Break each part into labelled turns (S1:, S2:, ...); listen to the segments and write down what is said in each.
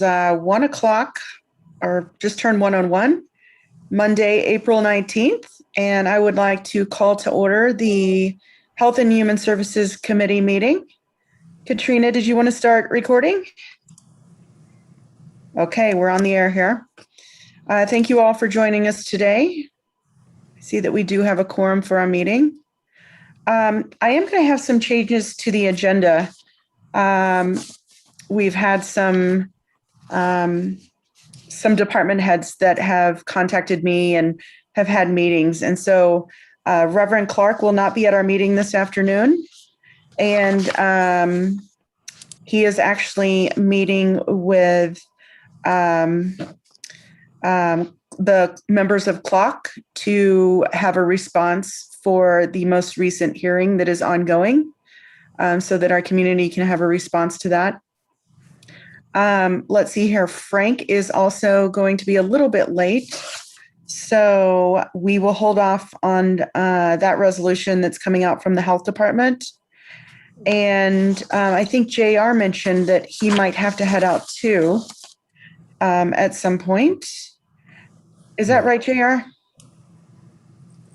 S1: 1 o'clock, or just turned 1 on 1, Monday, April 19th. And I would like to call to order the Health and Human Services Committee meeting. Katrina, did you want to start recording? Okay, we're on the air here. Thank you all for joining us today. I see that we do have a quorum for our meeting. I am going to have some changes to the agenda. We've had some department heads that have contacted me and have had meetings. And so Reverend Clark will not be at our meeting this afternoon. And he is actually meeting with the members of CLOC to have a response for the most recent hearing that is ongoing, so that our community can have a response to that. Let's see here. Frank is also going to be a little bit late, so we will hold off on that resolution that's coming out from the health department. And I think JR mentioned that he might have to head out too at some point. Is that right, JR?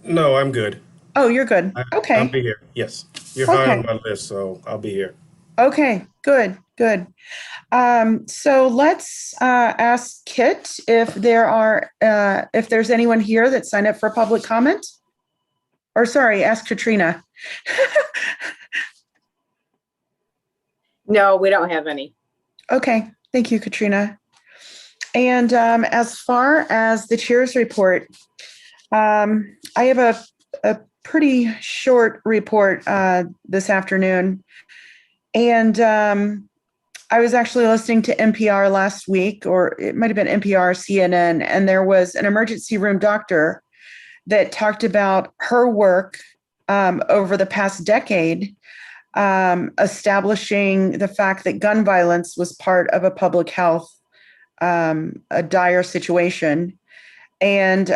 S2: No, I'm good.
S1: Oh, you're good. Okay.
S2: I'll be here. Yes. You're high on my list, so I'll be here.
S1: Okay, good. So let's ask Kit if there's anyone here that signed up for public comment. Or sorry, ask Katrina.
S3: No, we don't have any.
S1: Okay, thank you, Katrina. And as far as the chair's report, I have a pretty short report this afternoon. And I was actually listening to NPR last week, or it might have been NPR, CNN, and there was an emergency room doctor that talked about her work over the past decade, establishing the fact that gun violence was part of a public health, a dire situation. And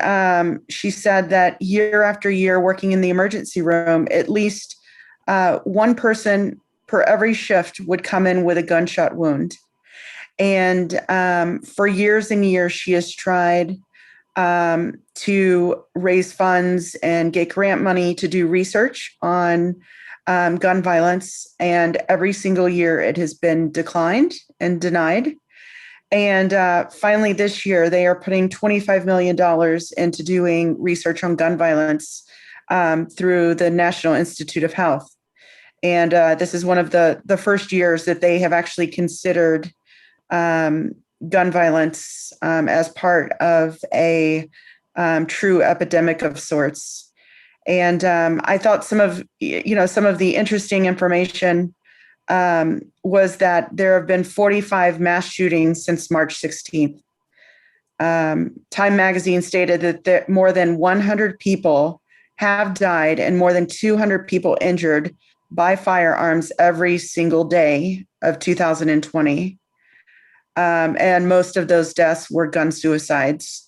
S1: she said that year after year working in the emergency room, at least one person per every shift would come in with a gunshot wound. And for years and years, she has tried to raise funds and get grant money to do research on gun violence. And every single year it has been declined and denied. And finally this year, they are putting $25 million into doing research on gun violence through the National Institute of Health. And this is one of the first years that they have actually considered gun violence as part of a true epidemic of sorts. And I thought some of the interesting information was that there have been 45 mass shootings since March 16th. Time magazine stated that more than 100 people have died and more than 200 people injured by firearms every single day of 2020. And most of those deaths were gun suicides.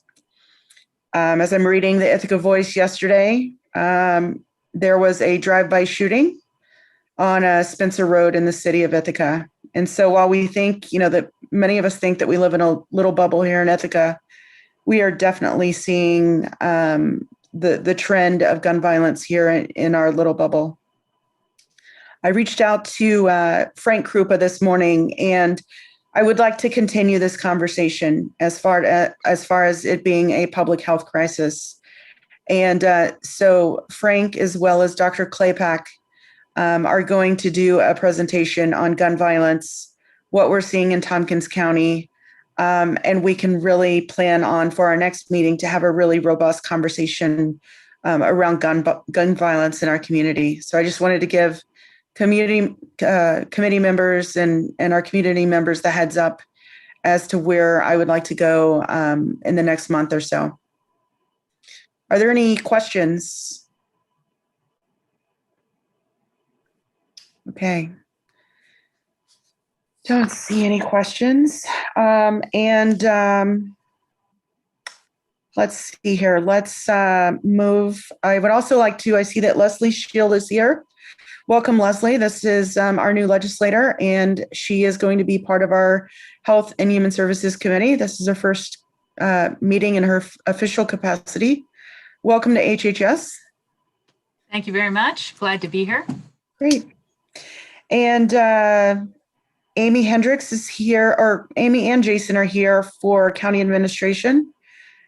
S1: As I'm reading the Ithaca Voice yesterday, there was a drive-by shooting on Spencer Road in the city of Ithaca. And so while we think, that many of us think that we live in a little bubble here in Ithaca, we are definitely seeing the trend of gun violence here in our little bubble. I reached out to Frank Krupa this morning, and I would like to continue this conversation as far as it being a public health crisis. And so Frank, as well as Dr. Claypack, are going to do a presentation on gun violence, what we're seeing in Tompkins County, and we can really plan on for our next meeting to have a really robust conversation around gun violence in our community. So I just wanted to give committee members and our community members the heads up as to where I would like to go in the next month or so. Are there any questions? Okay. Don't see any questions. Let's see here. Let's move. I would also like to, I see that Leslie Shield is here. welcome Leslie. This is our new legislator, and she is going to be part of our Health and Human Services Committee. This is her first meeting in her official capacity. Welcome to HHS.
S3: Thank you very much. Glad to be here.
S1: Great. And Amy Hendricks is here, or Amy and Jason are here for County Administration.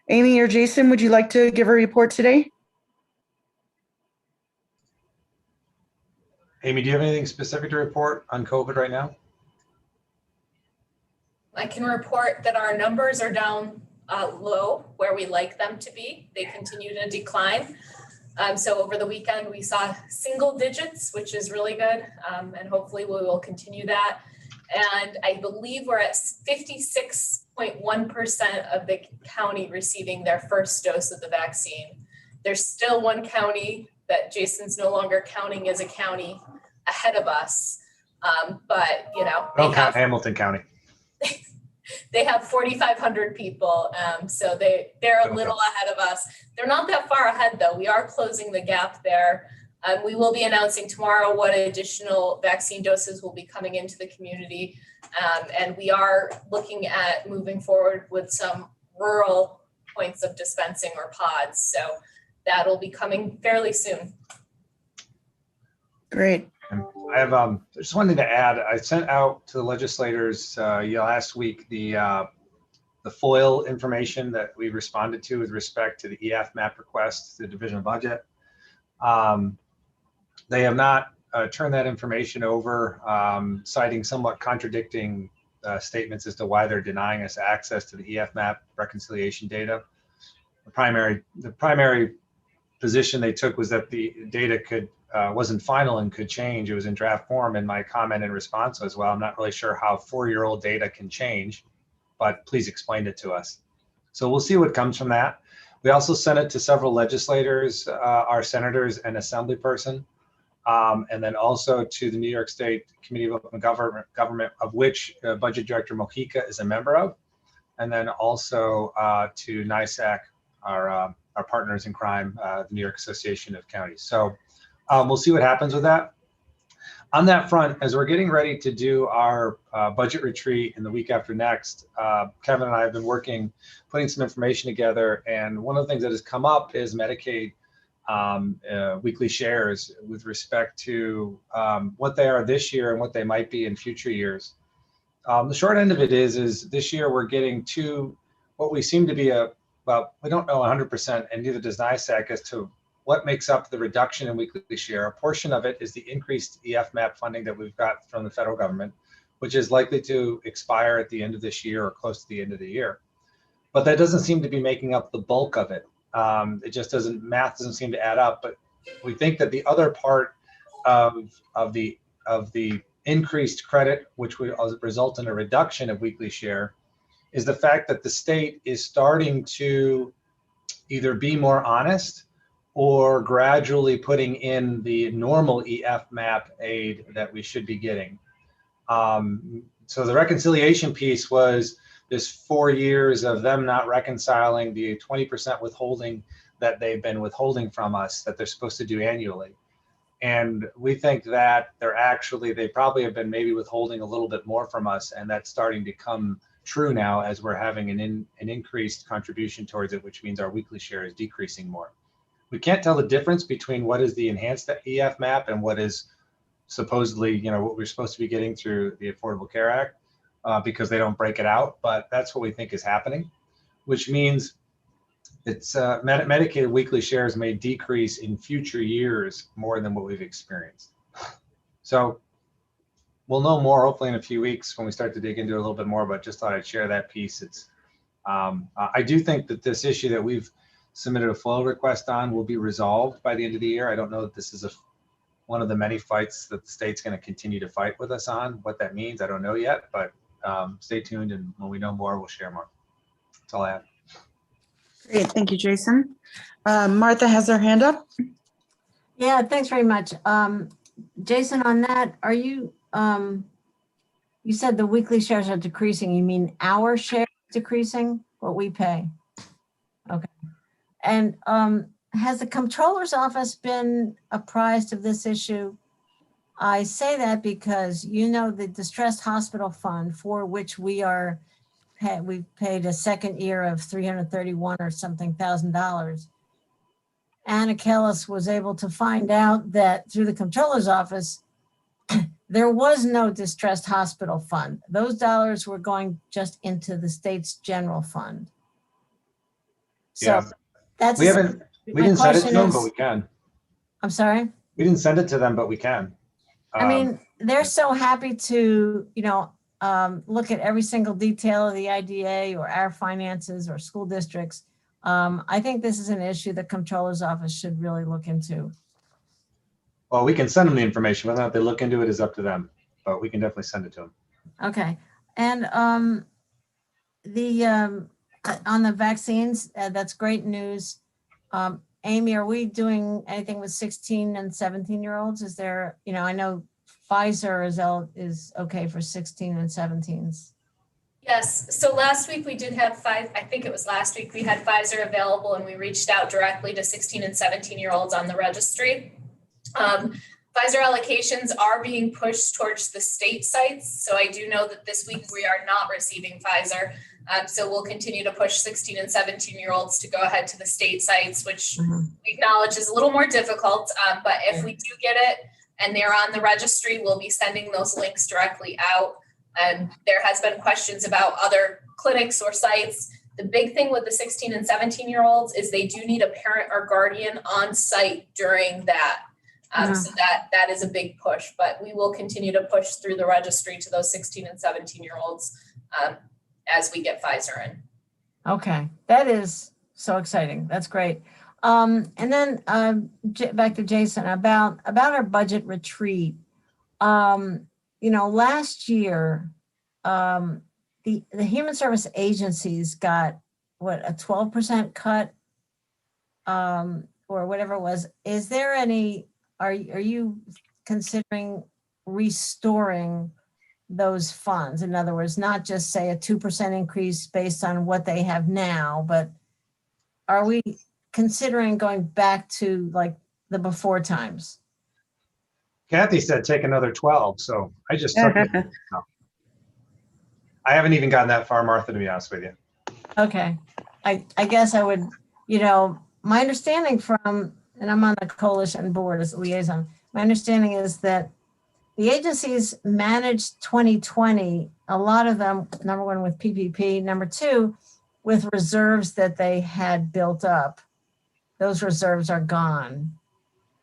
S1: Amy or Jason, would you like to give a report today?
S4: Amy, do you have anything specific to report on COVID right now?
S5: I can report that our numbers are down low where we like them to be. They continue to decline. So over the weekend, we saw single digits, which is really good. And hopefully we will continue that. And I believe we're at 56.1% of the county receiving their first dose of the vaccine. There's still one county that Jason's no longer counting as a county ahead of us. But, you know,
S4: Don't count Hamilton County.
S5: They have 4,500 people. So they're a little ahead of us. They're not that far ahead though. We are closing the gap there. We will be announcing tomorrow what additional vaccine doses will be coming into the community. And we are looking at moving forward with some rural points of dispensing or pods. So that'll be coming fairly soon.
S1: Great.
S4: I have just one thing to add. I sent out to the legislators last week the FOIL information that we responded to with respect to the EF map request, the division of budget. They have not turned that information over, citing somewhat contradicting statements as to why they're denying us access to the EF map reconciliation data. The primary position they took was that the data wasn't final and could change. It was in draft form, and my comment in response was, well, I'm not really sure how 4-year-old data can change, but please explain it to us. So we'll see what comes from that. We also sent it to several legislators, our senators and assembly person, and then also to the New York State Committee of Open Government, of which Budget Director Mojica is a member of, and then also to NISAC, our partners in crime, the New York Association of Counties. So we'll see what happens with that. On that front, as we're getting ready to do our budget retreat in the week after next, Kevin and I have been putting some information together. And one of the things that has come up is Medicaid weekly shares with respect to what they are this year and what they might be in future years. The short end of it is this year we're getting to what we seem to be we don't know 100%, and neither does NISAC, as to what makes up the reduction in weekly share. A portion of it is the increased EF map funding that we've got from the federal government, which is likely to expire at the end of this year or close to the end of the year. But that doesn't seem to be making up the bulk of it. It just math doesn't seem to add up. But we think that the other part of the increased credit, which will result in a reduction of weekly share, is the fact that the state is starting to either be more honest or gradually putting in the normal EF map aid that we should be getting. So the reconciliation piece was this 4 years of them not reconciling the 20% withholding that they've been withholding from us that they're supposed to do annually. And we think that they probably have been maybe withholding a little bit more from us, and that's starting to come true now as we're having an increased contribution towards it, which means our weekly share is decreasing more. We can't tell the difference between what is the enhanced EF map and what is supposedly, what we're supposed to be getting through the Affordable Care Act, because they don't break it out. But that's what we think is happening, which means it's Medicaid weekly shares may decrease in future years more than what we've experienced. So we'll know more hopefully in a few weeks when we start to dig into it a little bit more, but just thought I'd share that piece. I do think that this issue that we've submitted a FOIL request on will be resolved by the end of the year. I don't know that this is one of the many fights that the state's going to continue to fight with us on. What that means, I don't know yet, but stay tuned, and when we know more, we'll share more. That's all I have.
S1: Great, thank you, Jason. Martha has her hand up.
S6: Yeah, thanks very much. Jason, on that, are you, you said the weekly shares are decreasing. You mean our share is decreasing, what we pay? Okay. And has the comptroller's office been apprised of this issue? I say that because, you know, the distressed hospital fund for which we've paid a second year of 331 or something $1,000. Anna Kellis was able to find out that through the comptroller's office, there was no distressed hospital fund. Those dollars were going just into the state's general fund. So
S4: Yeah.
S6: that's.
S4: We didn't send it to them, but we can.
S6: I'm sorry?
S4: We didn't send it to them, but we can.
S6: I mean, they're so happy to, you know, look at every single detail of the IDA or our finances or school districts. I think this is an issue the comptroller's office should really look into.
S4: Well, we can send them the information. Whether or not they look into it is up to them, but we can definitely send it to them.
S6: Okay. And on the vaccines, that's great news. Amy, are we doing anything with 16 and 17-year-olds? Is there, you know, I know Pfizer is okay for 16 and 17s.
S5: Yes, so last week we did have I think it was last week, we had Pfizer available and we reached out directly to 16 and 17-year-olds on the registry. Pfizer allocations are being pushed towards the state sites. So I do know that this week we are not receiving Pfizer. So we'll continue to push 16 and 17-year-olds to go ahead to the state sites, which we acknowledge is a little more difficult. But if we do get it and they're on the registry, we'll be sending those links directly out. And there has been questions about other clinics or sites. The big thing with the 16 and 17-year-olds is they do need a parent or guardian on site during that. So that is a big push, but we will continue to push through the registry to those 16 and 17-year-olds as we get Pfizer in. Okay,
S6: that is so exciting. That's great. And then back to Jason about our budget retreat. You know, last year, the human service agencies got what, a 12% cut or whatever it was. Is there any? Are you considering restoring those funds? In other words, not just say a 2% increase based on what they have now, but are we considering going back to like the before times?
S4: Kathy said take another 12, so I just took it. No. I haven't even gotten that far, Martha, to be honest with you.
S6: Okay. I guess I would, you know, my understanding from, and I'm on the coalition board as a liaison, my understanding is that the agencies managed 2020, a lot of them, number one, with PPP, number two, with reserves that they had built up. Those reserves are gone.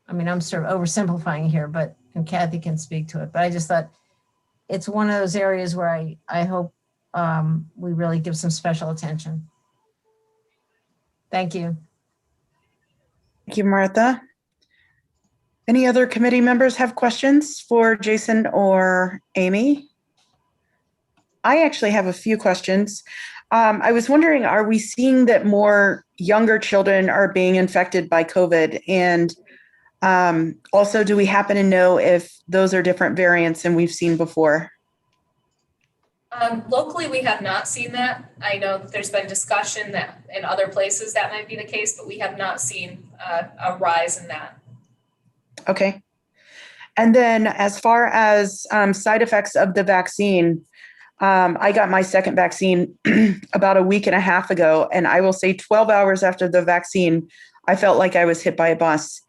S6: I mean, I'm sort of oversimplifying here, but, and Kathy can speak to it, but I just thought it's one of those areas where I hope we really give some special attention. Thank you.
S1: Thank you, Martha. Any other committee members have questions for Jason or Amy? I actually have a few questions. I was wondering, are we seeing that more younger children are being infected by COVID? And also, do we happen to know if those are different variants than we've seen before?
S5: Locally, we have not seen that. I know that there's been discussion that in other places that might be the case, but we have not seen a rise in that.
S1: Okay. And then as far as side effects of the vaccine, I got my second vaccine about a week and a half ago, and I will say 12 hours after the vaccine, I felt like I was hit by a bus,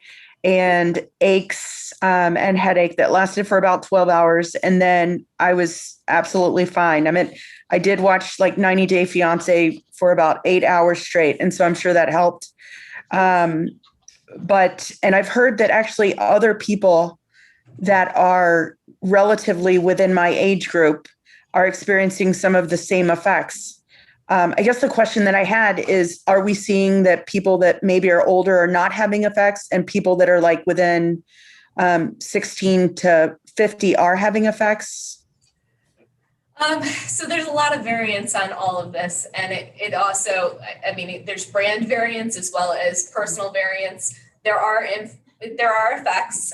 S1: and aches and headache that lasted for about 12 hours. And then I was absolutely fine. I mean, I did watch like 90 Day Fiance for about 8 hours straight. And so I'm sure that helped. And I've heard that actually other people that are relatively within my age group are experiencing some of the same effects. I guess the question that I had is, are we seeing that people that maybe are older are not having effects, and people that are like within 16 to 50 are having effects?
S5: So there's a lot of variance on all of this. And it also, I mean, there's brand variants as well as personal variants. There are effects.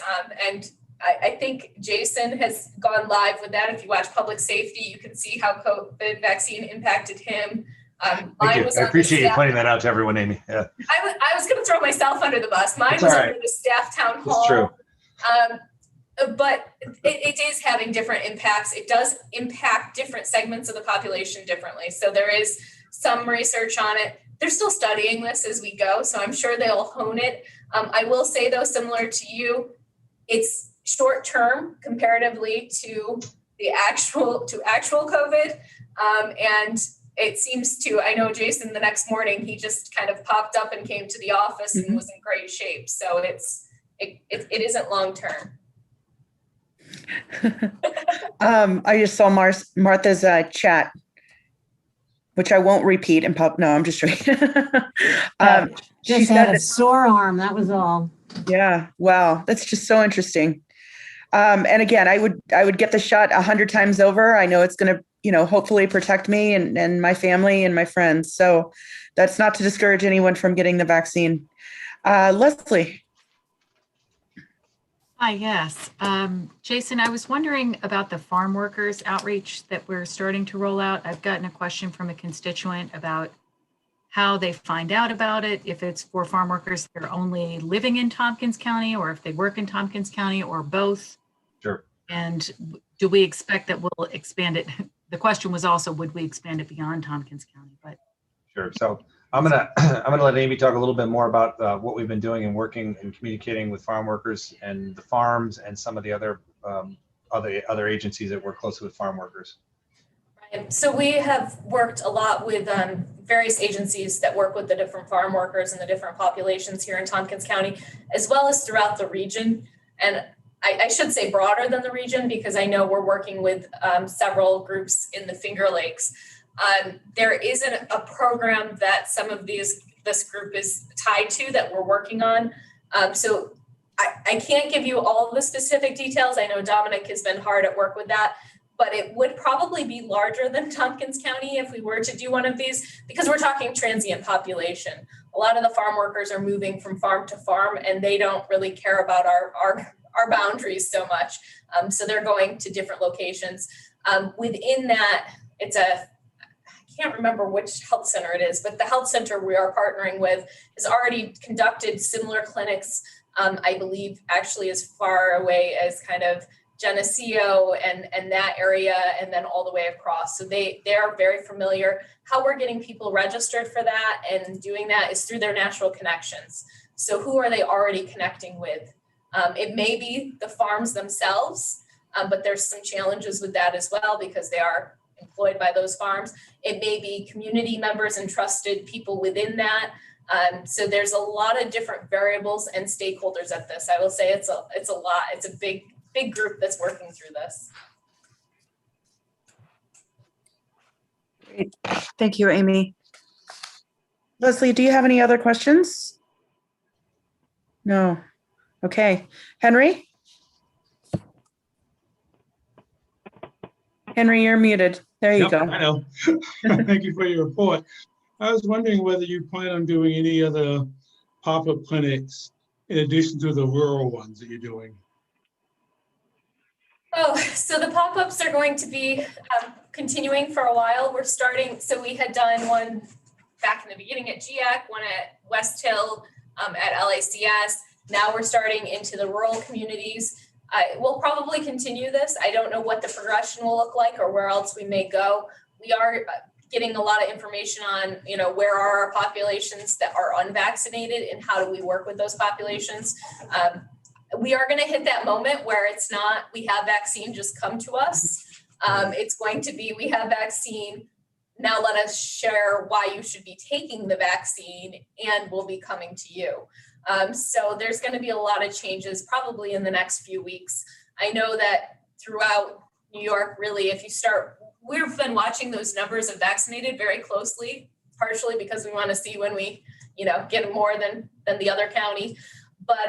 S5: And I think Jason has gone live with that. If you watch Public Safety, you can see how COVID vaccine impacted him.
S4: Thank you. I appreciate you pointing that out to everyone, Amy. Yeah.
S5: I was going to throw myself under the bus. Mine was under the staff town hall.
S4: That's true.
S5: But it is having different impacts. It does impact different segments of the population differently. So there is some research on it. They're still studying this as we go, so I'm sure they'll hone it. I will say though, similar to you, it's short term comparatively to the actual COVID. And it seems to, I know Jason the next morning, he just kind of popped up and came to the office and was in great shape. So it isn't long term.
S1: I just saw Martha's chat, which I won't repeat in pub. No, I'm just joking. She
S6: Just had
S1: said
S6: a sore arm, that was all.
S1: Yeah. Wow. That's just so interesting. And again, I would get the shot 100 times over. I know it's going to, hopefully protect me and my family and my friends. So that's not to discourage anyone from getting the vaccine. Leslie.
S3: Hi, yes. Jason, I was wondering about the farm workers outreach that we're starting to roll out. I've gotten a question from a constituent about how they find out about it, if it's for farm workers that are only living in Tompkins County, or if they work in Tompkins County, or both.
S4: Sure.
S3: And do we expect that we'll expand it? The question was also, would we expand it beyond Tompkins County? But
S4: sure. So I'm gonna let Amy talk a little bit more about what we've been doing and working and communicating with farm workers and the farms and some of the other agencies that work closely with farm workers.
S5: Right. So we have worked a lot with various agencies that work with the different farm workers and the different populations here in Tompkins County, as well as throughout the region. And I should say broader than the region, because I know we're working with several groups in the Finger Lakes. There isn't a program that some of this group is tied to that we're working on. So I can't give you all of the specific details. I know Dominic has been hard at work with that, but it would probably be larger than Tompkins County if we were to do one of these, because we're talking transient population. A lot of the farm workers are moving from farm to farm, and they don't really care about our boundaries so much. So they're going to different locations. Within that, I can't remember which health center it is, but the health center we are partnering with has already conducted similar clinics, I believe actually as far away as kind of Geneseo and that area, and then all the way across. So they are very familiar. How we're getting people registered for that and doing that is through their natural connections. So who are they already connecting with? It may be the farms themselves, but there's some challenges with that as well, because they are employed by those farms. It may be community members and trusted people within that. So there's a lot of different variables and stakeholders at this. I will say it's a lot. It's a big group that's working through this.
S1: Great. Thank you, Amy. Leslie, do you have any other questions? No. Okay. Henry? Henry, you're muted. There you go.
S7: I know. Thank you for your report. I was wondering whether you plan on doing any other pop-up clinics in addition to the rural ones that you're doing.
S5: Oh, so the pop-ups are going to be continuing for a while. We're starting, so we had done one back in the beginning at GIAC, one at West Hill, at LACS. Now we're starting into the rural communities. We'll probably continue this. I don't know what the progression will look like or where else we may go. We are getting a lot of information on, where are our populations that are unvaccinated and how do we work with those populations. We are going to hit that moment where it's not, we have vaccine, just come to us. It's going to be, we have vaccine, now let us share why you should be taking the vaccine, and we'll be coming to you. So there's going to be a lot of changes probably in the next few weeks. I know that throughout New York, really, we've been watching those numbers of vaccinated very closely, partially because we want to see when we, get more than the other county. But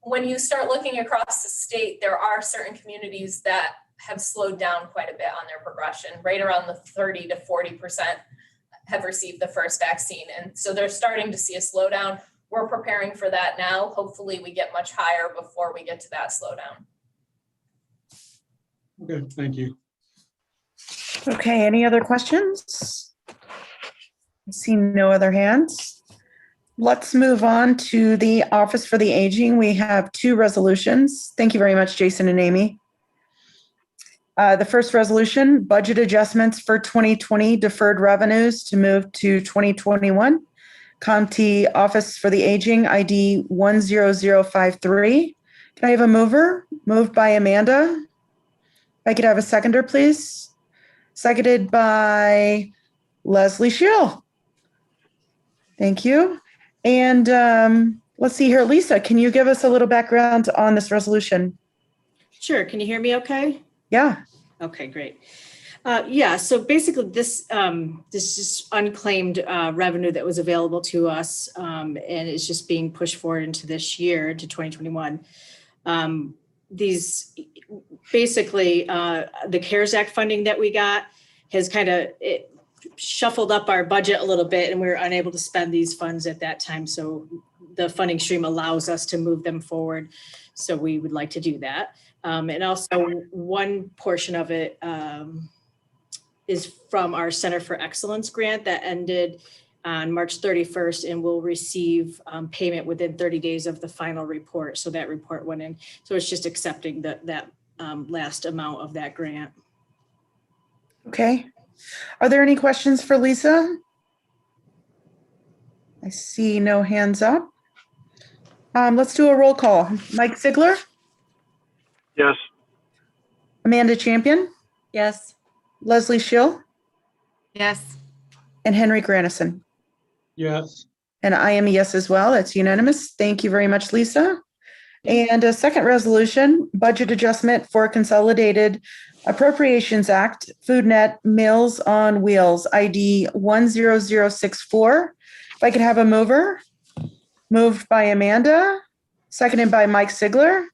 S5: when you start looking across the state, there are certain communities that have slowed down quite a bit on their progression, right around the 30 to 40% have received the first vaccine. And so they're starting to see a slowdown. We're preparing for that now. Hopefully we get much higher before we get to that slowdown.
S7: Okay, thank you.
S1: Okay, any other questions? I see no other hands. Let's move on to the Office for the Aging. We have two resolutions. Thank you very much, Jason and Amy. The first resolution, budget adjustments for 2020 deferred revenues to move to 2021. County Office for the Aging, ID 10053. Can I have a mover? Moved by Amanda. If I could have a seconder, please. Seconded by Leslie Shill. Thank you. And let's see here, Lisa, can you give us a little background on this resolution?
S8: Sure. Can you hear me okay?
S1: Yeah.
S8: Okay, great. Yeah, so basically this is unclaimed revenue that was available to us, and it's just being pushed forward into this year, to 2021. These basically the CARES Act funding that we got has kind of shuffled up our budget a little bit, and we were unable to spend these funds at that time. So the funding stream allows us to move them forward. So we would like to do that. And also one portion of it is from our Center for Excellence grant that ended on March 31st, and we'll receive payment within 30 days of the final report. So that report went in. So it's just accepting that last amount of that grant.
S1: Okay. Are there any questions for Lisa? I see no hands up. Let's do a roll call. Mike Ziegler,
S9: Yes.
S1: Amanda Champion,
S10: Yes.
S1: Leslie Shill,
S3: Yes.
S1: and Henry Granison.
S7: Yes.
S1: And I am a yes as well. It's unanimous. Thank you very much, Lisa. And a second resolution, budget adjustment for Consolidated Appropriations Act, FoodNet Meals on Wheels, ID 10064. If I could have a mover. Moved by Amanda, seconded by Mike Ziegler.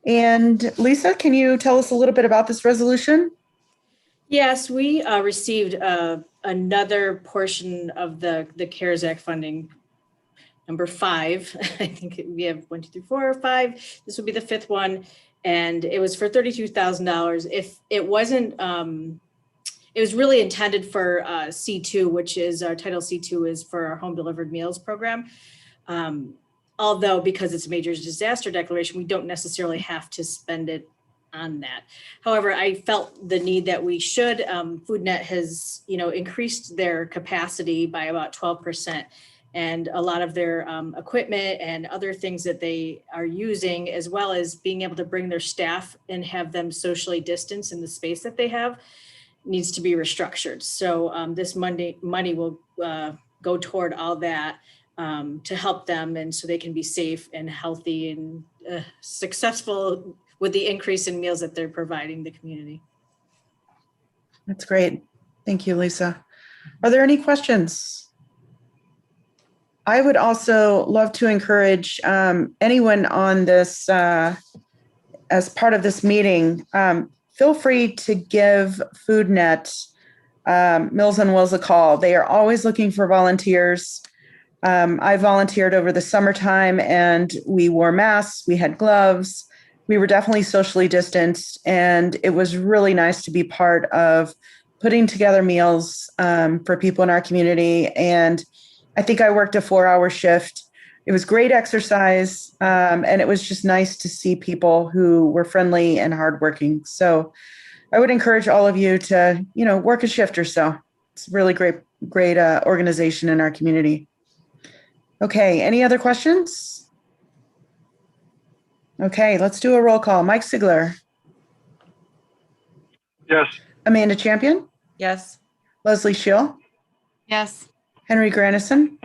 S1: And Lisa, can you tell us a little bit about this resolution?
S8: Yes, we received another portion of the CARES Act funding, number 5. I think we have 1, 2, 3, 4, 5. This will be the 5th one. And it was for $32,000. If it wasn't, it was really intended for C2, which is our Title C2 is for our home delivered meals program. Although because it's a major disaster declaration, we don't necessarily have to spend it on that. However, I felt the need that we should. FoodNet has, increased their capacity by about 12%, and a lot of their equipment and other things that they are using, as well as being able to bring their staff and have them socially distance in the space that they have, needs to be restructured. So this money will go toward all that. To help them, and so they can be safe and healthy and successful with the increase in meals that they're providing the community.
S1: That's great. Thank you, Lisa. Are there any questions? I would also love to encourage anyone on this, as part of this meeting, feel free to give FoodNet Meals on Wheels a call. They are always looking for volunteers. I volunteered over the summertime, and we wore masks, we had gloves, we were definitely socially distanced, and it was really nice to be part of putting together meals for people in our community. And I think I worked a 4-hour shift. It was great exercise, and it was just nice to see people who were friendly and hardworking. So I would encourage all of you to, work a shift or so. It's a really great organization in our community. Okay, any other questions? Okay, let's do a roll call. Mike Ziegler,
S9: Yes.
S1: Amanda Champion,
S10: Yes.
S1: Leslie Shill,
S3: Yes.
S1: Henry Granison,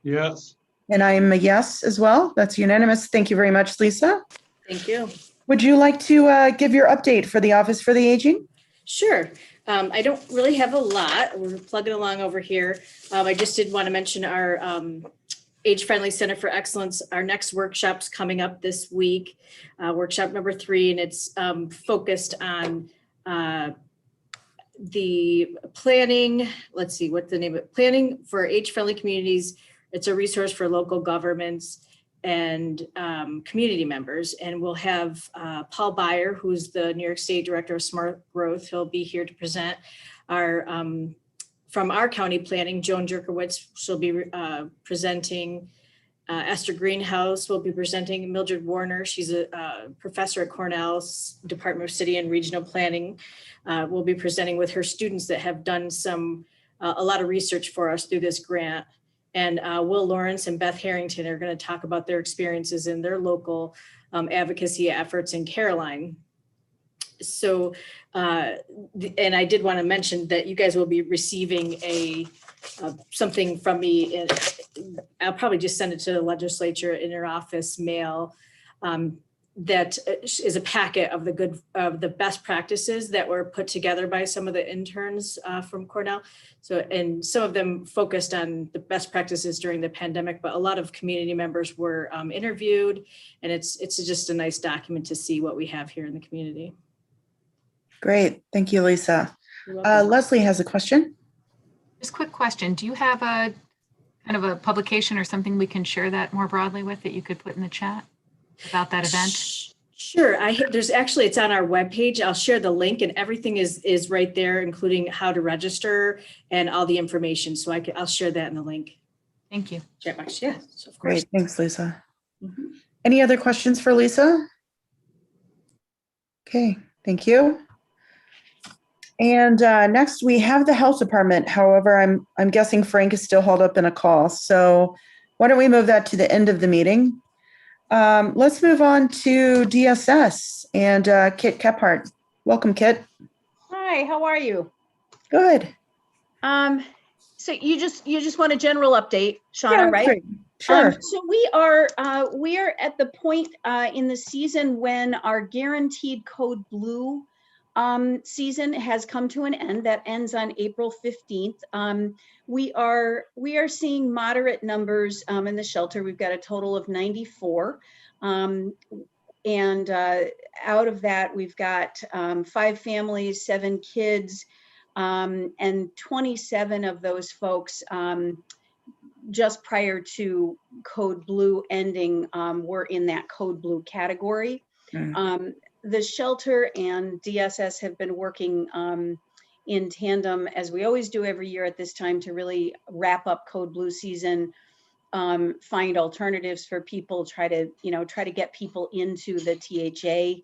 S7: Yes.
S1: and I am a yes as well. That's unanimous. Thank you very much, Lisa.
S8: Thank you.
S1: Would you like to give your update for the Office for the Aging?
S8: Sure. I don't really have a lot. We're plugging along over here. I just did want to mention our Age-Friendly Center for Excellence. Our next workshop's coming up this week, workshop number 3, and it's focused on the planning. Let's see, what's the name of it? Planning for Age-Friendly Communities. It's a resource for local governments and community members. And we'll have Paul Byer, who's the New York State Director of Smart Growth. He'll be here to present. Our from our county planning, Joan Jerkowitz, she'll be presenting. Esther Greenhouse will be presenting. Mildred Warner, she's a professor at Cornell's Department of City and Regional Planning, will be presenting with her students that have done a lot of research for us through this grant. And Will Lawrence and Beth Harrington are going to talk about their experiences in their local advocacy efforts in Caroline. So, and I did want to mention that you guys will be receiving something from me. I'll probably just send it to the legislature in your office mail. That is a packet of the best practices that were put together by some of the interns from Cornell. So, and some of them focused on the best practices during the pandemic, but a lot of community members were interviewed, and it's just a nice document to see what we have here in the community.
S1: Great. Thank you, Lisa. Leslie has a question.
S3: Just a quick question. Do you have a kind of a publication or something we can share that more broadly with that you could put in the chat about that event?
S8: Sure. There's actually, it's on our webpage. I'll share the link, and everything is right there, including how to register and all the information. So I'll share that in the link.
S3: Thank you.
S8: Chat box. Yeah, so of course.
S1: Great. Thanks, Lisa.
S8: Mhm.
S1: Any other questions for Lisa? Okay. Thank you. And next we have the health department. However, I'm guessing Frank is still held up in a call. So why don't we move that to the end of the meeting? Let's move on to DSS and Kit Kephart. Welcome, Kit.
S10: Hi, how are you?
S1: Good.
S10: So you just want a general update, Shauna,
S1: Yeah,
S10: right?
S1: great. Sure.
S10: So we are at the point in the season when our guaranteed code blue season has come to an end. That ends on April 15th. We are seeing moderate numbers in the shelter. We've got a total of 94. And out of that, we've got 5 families, 7 kids, and 27 of those folks just prior to code blue ending were in that code blue category. The shelter and DSS have been working in tandem, as we always do every year at this time, to really wrap up code blue season, find alternatives for people, try to get people into the THA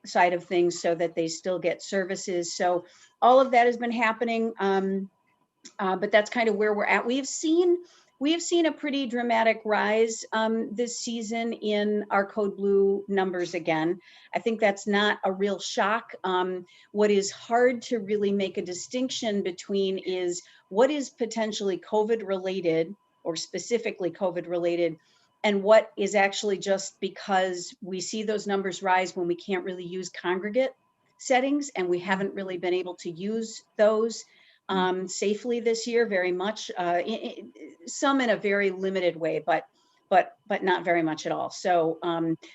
S10: side of things so that they still get services. So all of that has been happening, but that's kind of where we're at. We have seen a pretty dramatic rise this season in our code blue numbers again. I think that's not a real shock. What is hard to really make a distinction between is what is potentially COVID related or specifically COVID related, and what is actually just because we see those numbers rise when we can't really use congregate settings, and we haven't really been able to use those safely this year very much, some in a very limited way, but not very much at all. So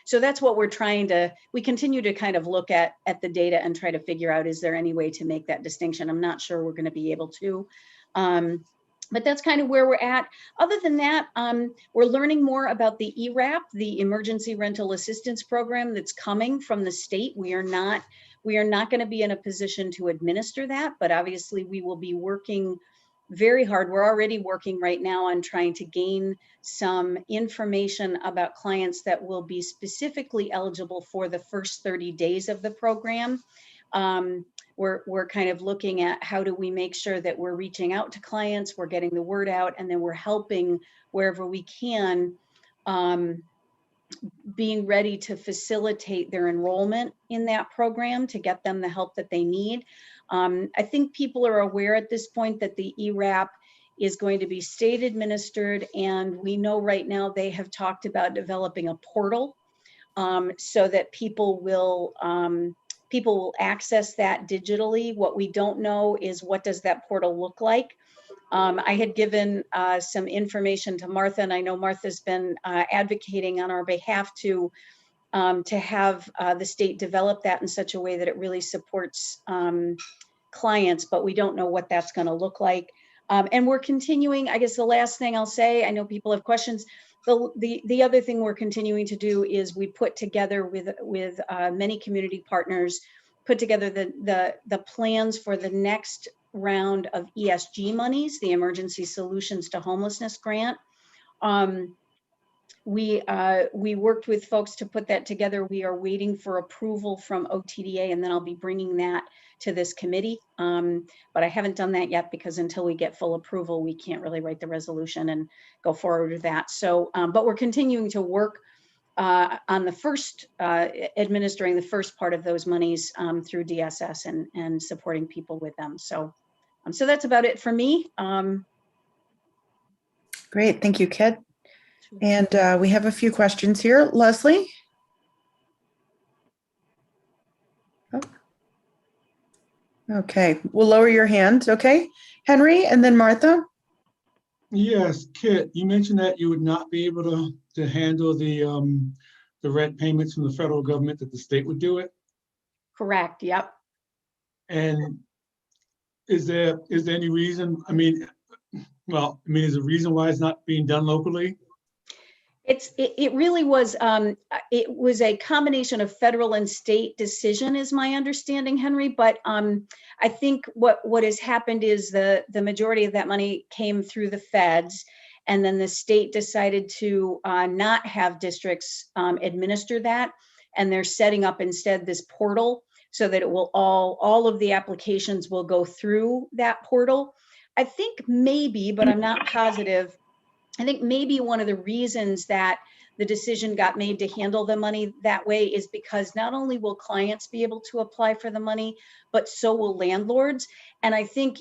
S10: so that's what we continue to kind of look at the data and try to figure out, is there any way to make that distinction? I'm not sure we're going to be able to, but that's kind of where we're at. Other than that, we're learning more about the ERAP, the Emergency Rental Assistance Program that's coming from the state. We are not going to be in a position to administer that, but obviously we will be working very hard. We're already working right now on trying to gain some information about clients that will be specifically eligible for the first 30 days of the program. We're kind of looking at how do we make sure that we're reaching out to clients, we're getting the word out, and then we're helping wherever we can, being ready to facilitate their enrollment in that program to get them the help that they need. I think people are aware at this point that the ERAP is going to be state administered, and we know right now they have talked about developing a portal so that people will access that digitally. What we don't know is what does that portal look like. I had given some information to Martha, and I know Martha's been advocating on our behalf to have the state develop that in such a way that it really supports clients, but we don't know what that's going to look like. And we're continuing, I guess the last thing I'll say, I know people have questions. The other thing we're continuing to do is we put together with many community partners, put together the plans for the next round of ESG monies, the Emergency Solutions to Homelessness Grant. We worked with folks to put that together. We are waiting for approval from OTDA, and then I'll be bringing that to this committee. But I haven't done that yet because until we get full approval, we can't really write the resolution and go forward with that. So, but we're continuing to work on the first, administering the first part of those monies through DSS and supporting people with them. So, so that's about it for me.
S1: Great, thank you, Kit. And we have a few questions here. Leslie? Oh. Okay, we'll lower your hand, okay? Henry, and then Martha?
S7: Yes, Kit, you mentioned that you would not be able to handle the rent payments from the federal government, that the state would do it.
S10: Correct, yep.
S7: And is there any reason, is there a reason why it's not being done locally?
S10: It really was, it was a combination of federal and state decision is my understanding, Henry, but I think what has happened is the majority of that money came through the feds, and then the state decided to not have districts administer that, and they're setting up instead this portal so that it will all of the applications will go through that portal. I think maybe, but I'm not positive, I think maybe one of the reasons that the decision got made to handle the money that way is because not only will clients be able to apply for the money, but so will landlords. And I think,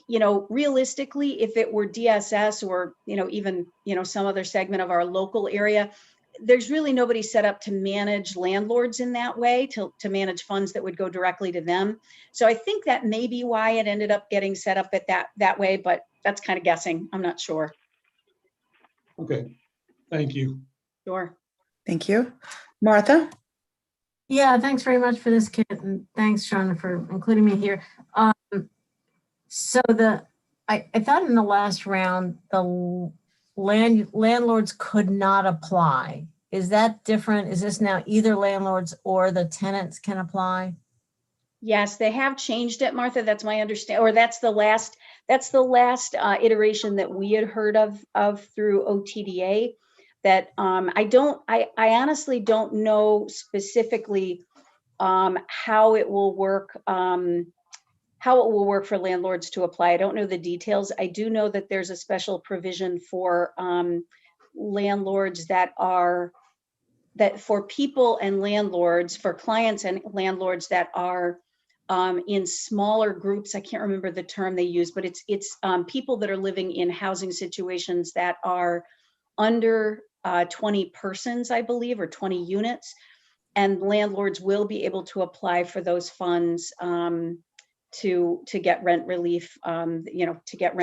S10: realistically, if it were DSS or, even, some other segment of our local area, there's really nobody set up to manage landlords in that way, to manage funds that would go directly to them. So I think that may be why it ended up getting set up at that way, but that's kind of guessing. I'm not sure.
S7: Okay, thank you.
S10: Sure.
S1: Thank you. Martha?
S6: Yeah, thanks very much for this, Kit, and thanks, Sean, for including me here. So I thought in the last round, the landlords could not apply. Is that different? Is this now either landlords or the tenants can apply?
S10: Yes, they have changed it, Martha. That's my understanding, or that's the last iteration that we had heard of through OTDA. That I honestly don't know specifically how it will work. How it will work for landlords to apply. I don't know the details. I do know that there's a special provision for landlords that for people and landlords, for clients and landlords that are in smaller groups. I can't remember the term they use, but it's people that are living in housing situations that are under 20 persons, I believe, or 20 units. And landlords will be able to apply for those funds to get rent relief, to get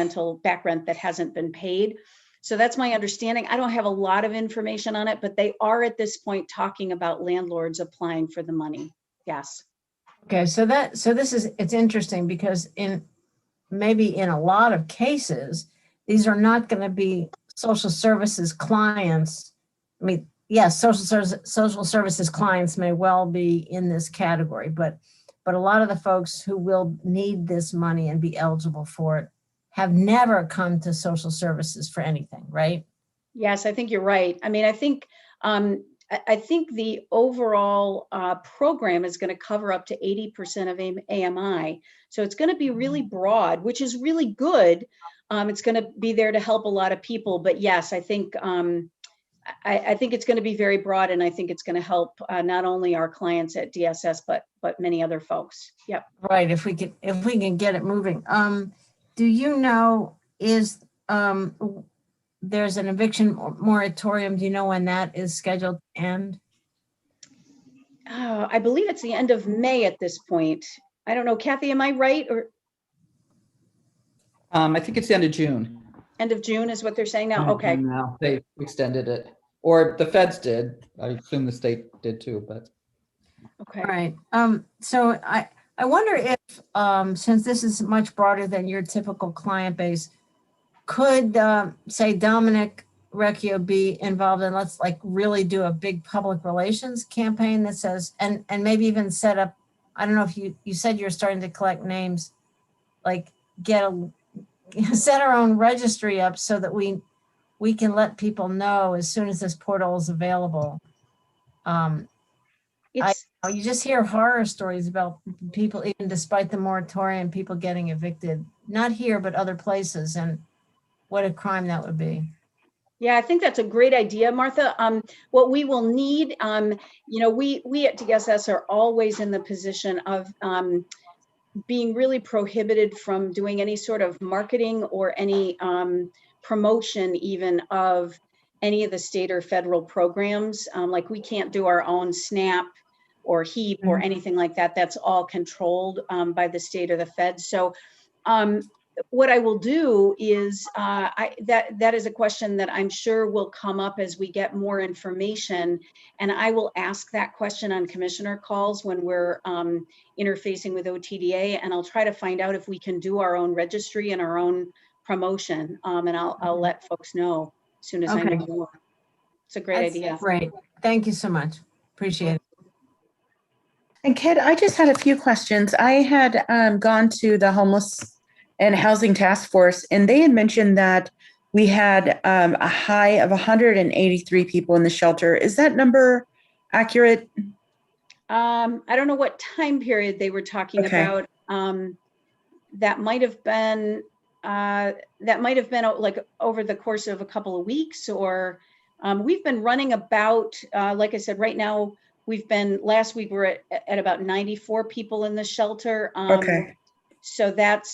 S10: back rent that hasn't been paid. So that's my understanding. I don't have a lot of information on it, but they are at this point talking about landlords applying for the money. Yes.
S6: Okay, so it's interesting because maybe in a lot of cases, these are not going to be social services clients. I mean, yes, social services clients may well be in this category, but a lot of the folks who will need this money and be eligible for it have never come to social services for anything, right?
S10: Yes, I think you're right. I mean, I think the overall program is going to cover up to 80% of AMI. So it's going to be really broad, which is really good. It's going to be there to help a lot of people. But yes, I think it's going to be very broad, and I think it's going to help not only our clients at DSS, but many other folks. Yep.
S6: Right. If we can get it moving. Do you know, there's an eviction moratorium? Do you know when that is scheduled to end?
S10: I believe it's the end of May at this point. I don't know, Kathy, am I right? Or
S11: I think it's the end of June.
S10: end of June is what they're saying now? Okay.
S11: Now they extended it, or the feds did. I assume the state did too, but.
S10: Okay.
S6: All right. So I wonder if, since this is much broader than your typical client base, could say Dominic Recchio be involved in, let's really do a big public relations campaign that says, and maybe even set up, I don't know if you said you're starting to collect names, set our own registry up so that we can let people know as soon as this portal is available. You just hear horror stories about people, even despite the moratorium, people getting evicted, not here, but other places. And what a crime that would be.
S10: Yeah, I think that's a great idea, Martha. What we will need, we at DSS are always in the position of being really prohibited from doing any sort of marketing or any promotion even of any of the state or federal programs. Like we can't do our own SNAP or HEAP or anything like that. That's all controlled by the state or the feds. So what I will do is that is a question that I'm sure will come up as we get more information, and I will ask that question on commissioner calls when we're interfacing with OTDA, and I'll try to find out if we can do our own registry and our own promotion, and I'll let folks know as soon as I know more. It's a great idea.
S6: Great. Thank you so much. Appreciate it.
S1: And Kit, I just had a few questions. I had gone to the homeless and housing task force, and they had mentioned that we had a high of 183 people in the shelter. Is that number accurate?
S10: I don't know what time period they were talking about. That might have been like over the course of a couple of weeks, or we've been running about, like I said, right now last week we were at about 94 people in the shelter. So that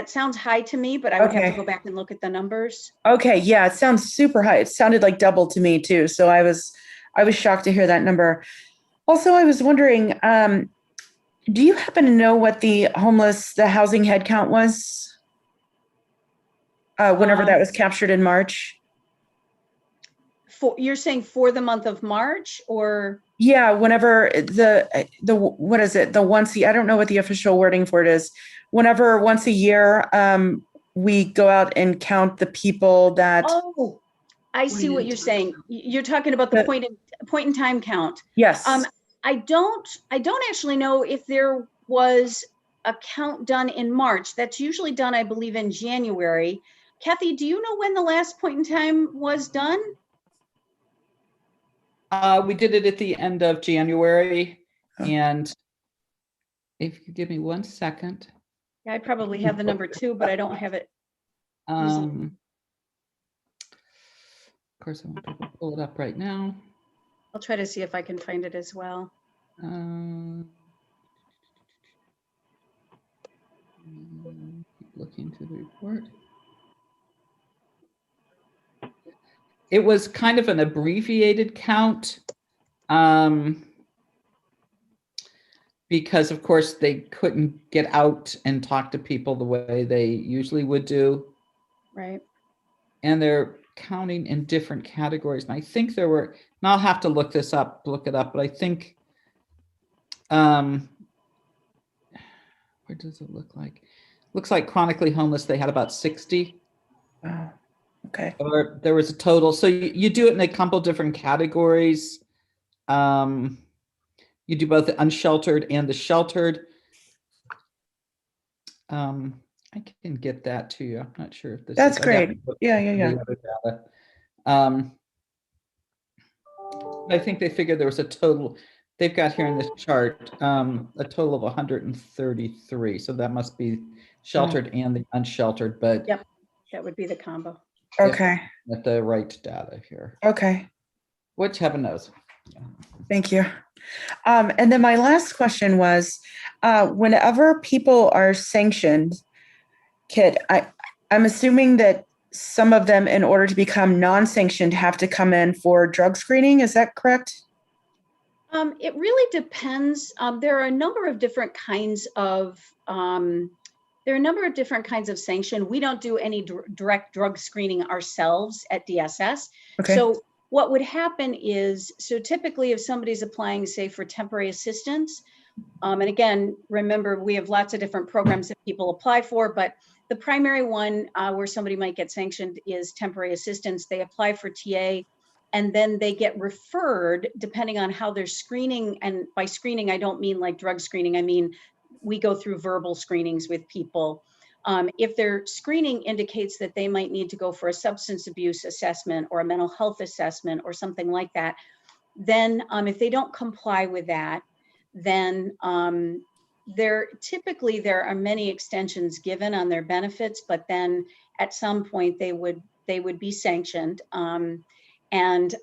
S10: sounds high to me, but I would have to go back and look at the numbers.
S1: Okay, yeah, it sounds super high. It sounded like double to me too. So I was shocked to hear that number. Also, I was wondering, do you happen to know what the housing head count was whenever that was captured in March?
S10: You're saying for the month of March, or?
S1: Yeah, whenever what is it? I don't know what the official wording for it is. Whenever once a year, we go out and count the people that.
S10: Oh, I see what you're saying. You're talking about the point in time count.
S1: Yes.
S10: I don't actually know if there was a count done in March. That's usually done, I believe, in January. Kathy, do you know when the last point in time was done?
S11: We did it at the end of January, and if you give me 1 second.
S10: Yeah, I probably have the number too, but I don't have it.
S11: Of course, I won't be able to pull it up right now.
S10: I'll try to see if I can find it as well.
S11: Looking to the report. It was kind of an abbreviated count because, of course, they couldn't get out and talk to people the way they usually would do.
S10: Right.
S11: And they're counting in different categories. And I think there were, and I'll have to look it up, but I think, where does it look like? Looks like chronically homeless, they had about 60.
S1: Oh. Okay.
S11: Or there was a total. So you do it in a couple different categories. You do both the unsheltered and the sheltered. I can get that to you. I'm not sure if this.
S1: That's great. Yeah.
S11: I think they figured there was a total. They've got here in this chart a total of 133. So that must be sheltered and the unsheltered. But
S10: yep, that would be the combo.
S1: Okay.
S11: At the right data here.
S1: Okay.
S11: Which heaven knows.
S1: Thank you. And then my last question was, whenever people are sanctioned, Kit, I'm assuming that some of them, in order to become non-sanctioned, have to come in for drug screening. Is that correct?
S10: It really depends. There are a number of different kinds of sanction. We don't do any direct drug screening ourselves at DSS.
S1: Okay.
S10: So what would happen is, so typically if somebody's applying, say, for temporary assistance, and again, remember, we have lots of different programs that people apply for, but the primary one where somebody might get sanctioned is temporary assistance. They apply for TA, and then they get referred depending on how they're screening. And by screening, I don't mean like drug screening. I mean we go through verbal screenings with people. If their screening indicates that they might need to go for a substance abuse assessment or a mental health assessment or something like that, then if they don't comply with that, then there are many extensions given on their benefits, but then at some point they would be sanctioned. And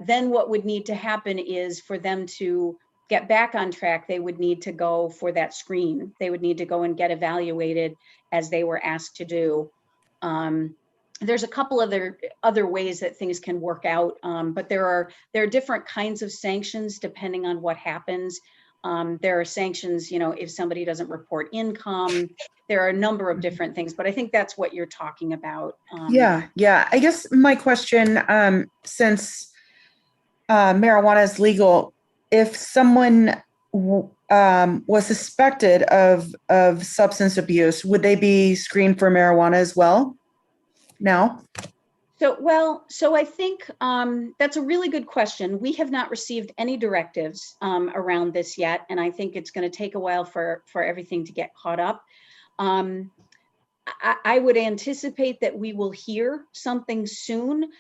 S10: then what would need to happen is for them to get back on track, they would need to go for that screen. They would need to go and get evaluated as they were asked to do. There's a couple other ways that things can work out, but there are different kinds of sanctions depending on what happens. There are sanctions, if somebody doesn't report income. There are a number of different things, but I think that's what you're talking about.
S1: Yeah. I guess my question, since marijuana is legal, if someone was suspected of substance abuse, would they be screened for marijuana as well now?
S10: So I think that's a really good question. We have not received any directives around this yet, and I think it's going to take a while for everything to get caught up. I would anticipate that we will hear something soon.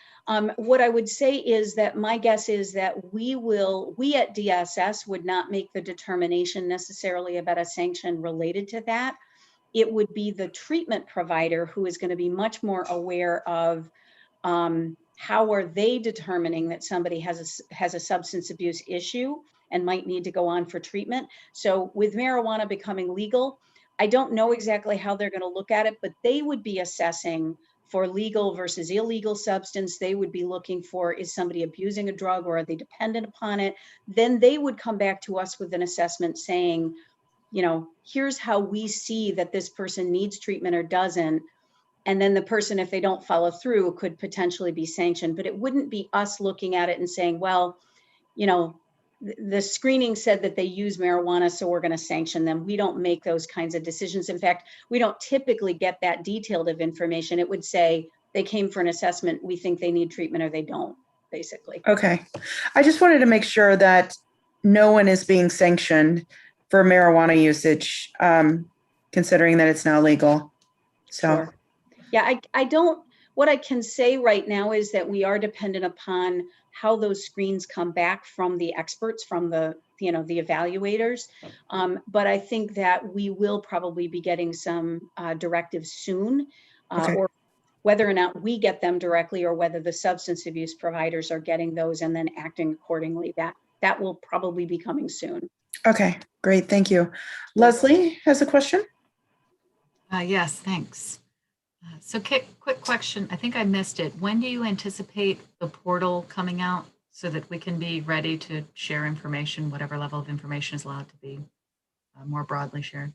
S10: What I would say is that my guess is that we at DSS would not make the determination necessarily about a sanction related to that. It would be the treatment provider who is going to be much more aware of how are they determining that somebody has a substance abuse issue and might need to go on for treatment. So with marijuana becoming legal, I don't know exactly how they're going to look at it, but they would be assessing for legal versus illegal substance. They would be looking for, is somebody abusing a drug or are they dependent upon it? Then they would come back to us with an assessment saying, here's how we see that this person needs treatment or doesn't. And then the person, if they don't follow through, could potentially be sanctioned. But it wouldn't be us looking at it and saying, well, the screening said that they use marijuana, so we're going to sanction them. We don't make those kinds of decisions. In fact, we don't typically get that detailed of information. It would say they came for an assessment, we think they need treatment or they don't, basically.
S1: Okay. I just wanted to make sure that no one is being sanctioned for marijuana usage, considering that it's now legal. So.
S10: Sure. Yeah, what I can say right now is that we are dependent upon how those screens come back from the experts, from the evaluators. But I think that we will probably be getting some directives soon,
S1: Okay.
S10: or whether or not we get them directly or whether the substance abuse providers are getting those and then acting accordingly. That will probably be coming soon.
S1: Okay, great. Thank you. Leslie has a question.
S3: Yes, thanks. So quick question. I think I missed it. When do you anticipate the portal coming out so that we can be ready to share information, whatever level of information is allowed to be more broadly shared?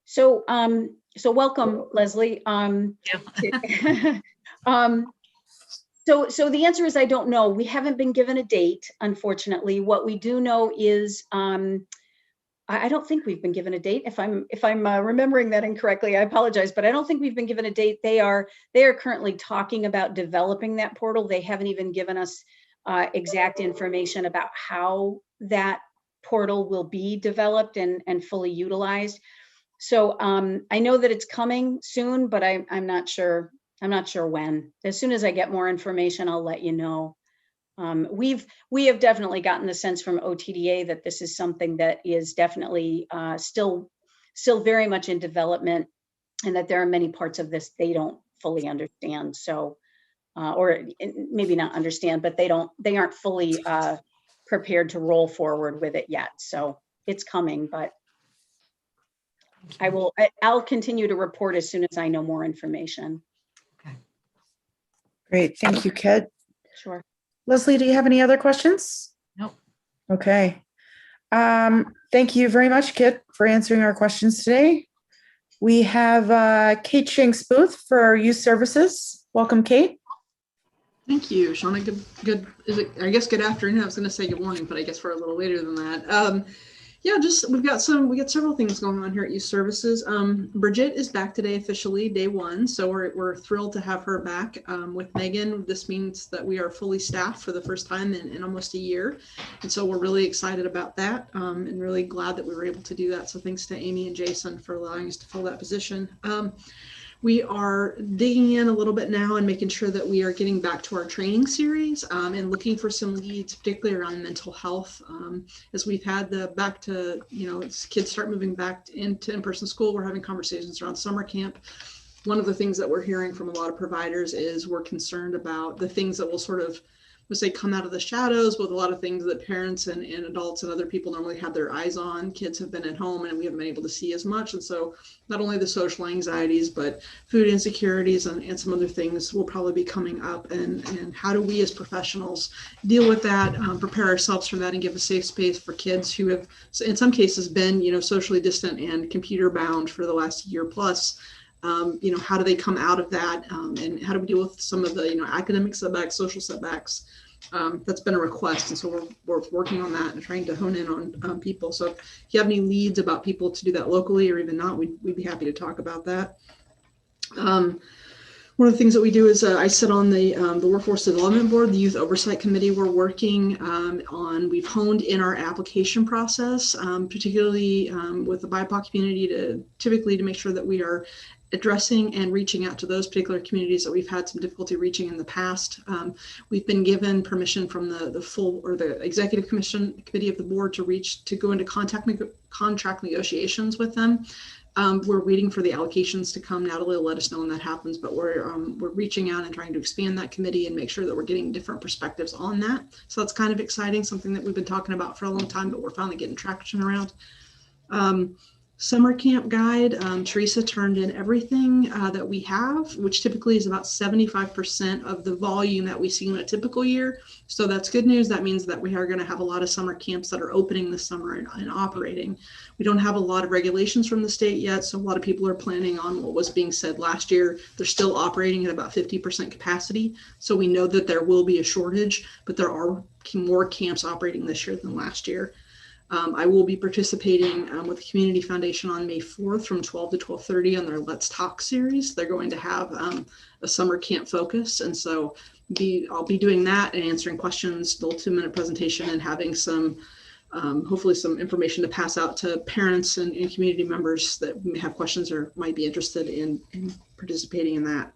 S10: So welcome, Leslie. So the answer is I don't know. We haven't been given a date, unfortunately. What we do know is I don't think we've been given a date. If I'm remembering that incorrectly, I apologize, but I don't think we've been given a date. They are currently talking about developing that portal. They haven't even given us exact information about how that portal will be developed and fully utilized. So I know that it's coming soon, but I'm not sure. I'm not sure when. As soon as I get more information, I'll let you know. We have definitely gotten the sense from OTDA that this is something that is definitely still very much in development, and that there are many parts of this they don't fully understand. So, or maybe not understand, but they aren't fully prepared to roll forward with it yet. So it's coming, but I'll continue to report as soon as I know more information.
S3: Okay.
S1: Great. Thank you, Kit.
S10: Sure.
S1: Leslie, do you have any other questions?
S3: Nope.
S1: Okay. Thank you very much, Kit, for answering our questions today. We have Kate Shanks Booth for our youth services. Welcome, Kate.
S12: Thank you, Shauna. Good. Is it? I guess good afternoon. I was going to say good morning, but I guess we're a little later than that. Yeah, just we got several things going on here at Youth Services. Bridget is back today officially, day one. So we're thrilled to have her back with Megan. This means that we are fully staffed for the first time in almost a year. And so we're really excited about that and really glad that we were able to do that. So thanks to Amy and Jason for allowing us to fill that position. We are digging in a little bit now and making sure that we are getting back to our training series and looking for some leads, particularly around mental health. As we've had as kids start moving back into in-person school, we're having conversations around summer camp. One of the things that we're hearing from a lot of providers is we're concerned about the things that will sort of, let's say, come out of the shadows with a lot of things that parents and adults and other people normally have their eyes on. Kids have been at home and we haven't been able to see as much. And so not only the social anxieties, but food insecurities and some other things will probably be coming up. And how do we as professionals deal with that, prepare ourselves for that and give a safe space for kids who have, in some cases, been, socially distant and computer bound for the last year plus. How do they come out of that? And how do we deal with some of the, academic setbacks, social setbacks? That's been a request. And so we're working on that and trying to hone in on people. So if you have any leads about people to do that locally or even not, we'd be happy to talk about that. One of the things that we do is I sit on the Workforce Development Board, the Youth Oversight Committee. We're working we've honed in our application process, particularly with the BIPOC community to make sure that we are addressing and reaching out to those particular communities that we've had some difficulty reaching in the past. We've been given permission from the executive committee of the board to go into contract negotiations with them. We're waiting for the allocations to come. Natalie will let us know when that happens, but we're reaching out and trying to expand that committee and make sure that we're getting different perspectives on that. So that's kind of exciting, something that we've been talking about for a long time, but we're finally getting traction around. Summer camp guide, Teresa turned in everything that we have, which typically is about 75% of the volume that we see in a typical year. So that's good news. That means that we are going to have a lot of summer camps that are opening this summer and operating. We don't have a lot of regulations from the state yet, so a lot of people are planning on what was being said last year. They're still operating at about 50% capacity. So we know that there will be a shortage, but there are more camps operating this year than last year. I will be participating with the Community Foundation on May 4th from 12 to 12:30 on their Let's Talk series. They're going to have a summer camp focus. And so I'll be doing that and answering questions, the 2-minute presentation, and having some, hopefully some information to pass out to parents and community members that may have questions or might be interested in participating in that.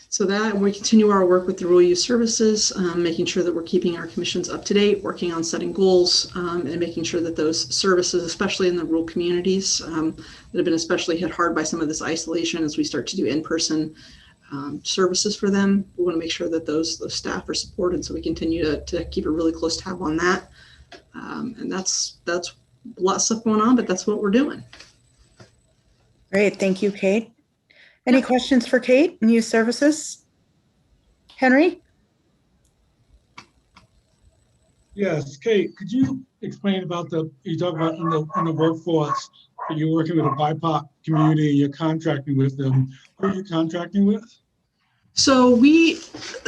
S12: So that we continue our work with the Rural Youth Services, making sure that we're keeping our commissions up to date, working on setting goals, and making sure that those services, especially in the rural communities that have been especially hit hard by some of this isolation as we start to do in-person services for them, we want to make sure that those staff are supported. So we continue to keep a really close tab on that. And that's a lot of stuff going on, but that's what we're doing.
S1: Great. Thank you, Kate. Any questions for Kate in Youth Services? Henry?
S7: Yes, Kate, could you explain about you talk about in the workforce that you're working with a BIPOC community and you're contracting with them. Who are you contracting with?
S12: So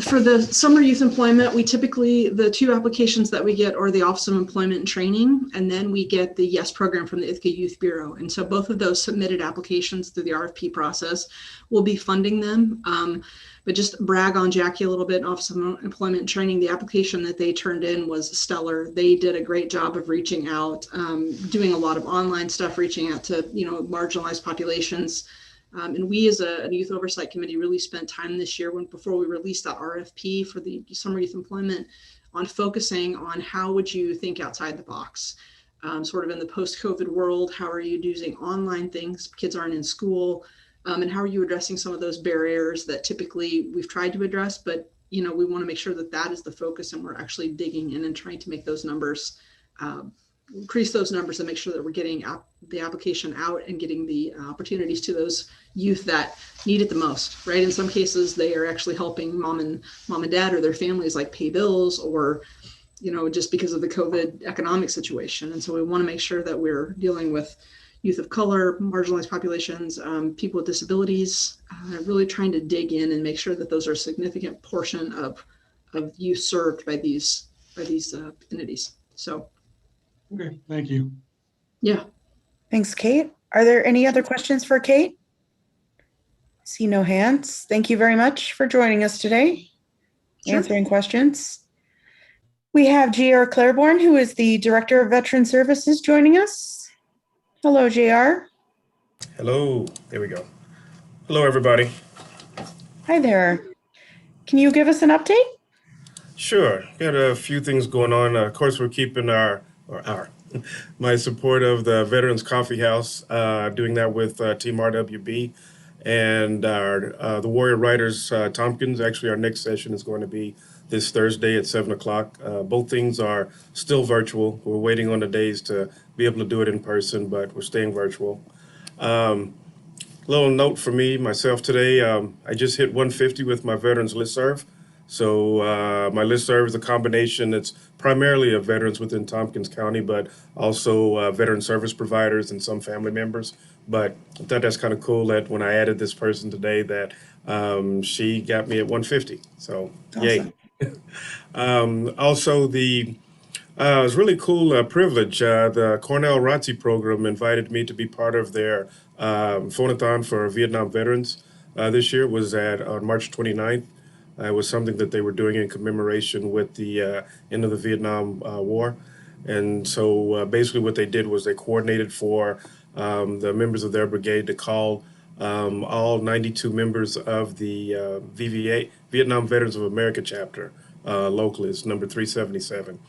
S12: for the summer youth employment, we typically, the 2 applications that we get are the Office of Employment and Training, and then we get the YES program from the Ithaca Youth Bureau. And so both of those submitted applications through the RFP process, we'll be funding them. But just brag on Jackie a little bit, Office of Employment and Training, the application that they turned in was stellar. They did a great job of reaching out, doing a lot of online stuff, reaching out to, marginalized populations. And we as a youth oversight committee really spent time this year before we released that RFP for the summer youth employment on focusing on how would you think outside the box, sort of in the post-COVID world. How are you using online things? Kids aren't in school. And how are you addressing some of those barriers that typically we've tried to address, but we want to make sure that that is the focus and we're actually digging in and trying to make those numbers increase those numbers and make sure that we're getting the application out and getting the opportunities to those youth that need it the most, right? In some cases, they are actually helping mom and dad or their families like pay bills or, just because of the COVID economic situation. And so we want to make sure that we're dealing with youth of color, marginalized populations, people with disabilities, really trying to dig in and make sure that those are a significant portion of youth served by these entities. So
S7: Okay, thank you.
S12: Yeah.
S1: Thanks, Kate. Are there any other questions for Kate? See no hands. Thank you very much for joining us today,
S12: Sure.
S1: answering questions. We have J.R. Claiborne, who is the Director of Veteran Services, joining us. Hello, J.R.
S2: Hello. There we go. Hello, everybody.
S1: Hi there. Can you give us an update?
S2: Sure. Got a few things going on. Of course, we're keeping my support of the Veterans Coffee House, doing that with Team RWB and our the Warrior Writers Tompkins. Actually, our next session is going to be this Thursday at 7 o'clock. Both things are still virtual. We're waiting on the days to be able to do it in person, but we're staying virtual. Little note for myself today, I just hit 150 with my Veterans Listserv. So my listserv is a combination. It's primarily of veterans within Tompkins County, but also veteran service providers and some family members. But I thought that's kind of cool that when I added this person today that she got me at 150. So
S1: Awesome.
S2: yay. Also, it was really cool privilege. The Cornell ROTC program invited me to be part of their phone-a-thon for Vietnam veterans this year. It was on March 29th. It was something that they were doing in commemoration with the end of the Vietnam War. And so basically what they did was they coordinated for the members of their brigade to call all 92 members of the VVA, Vietnam Veterans of America chapter, locally. It's number 377.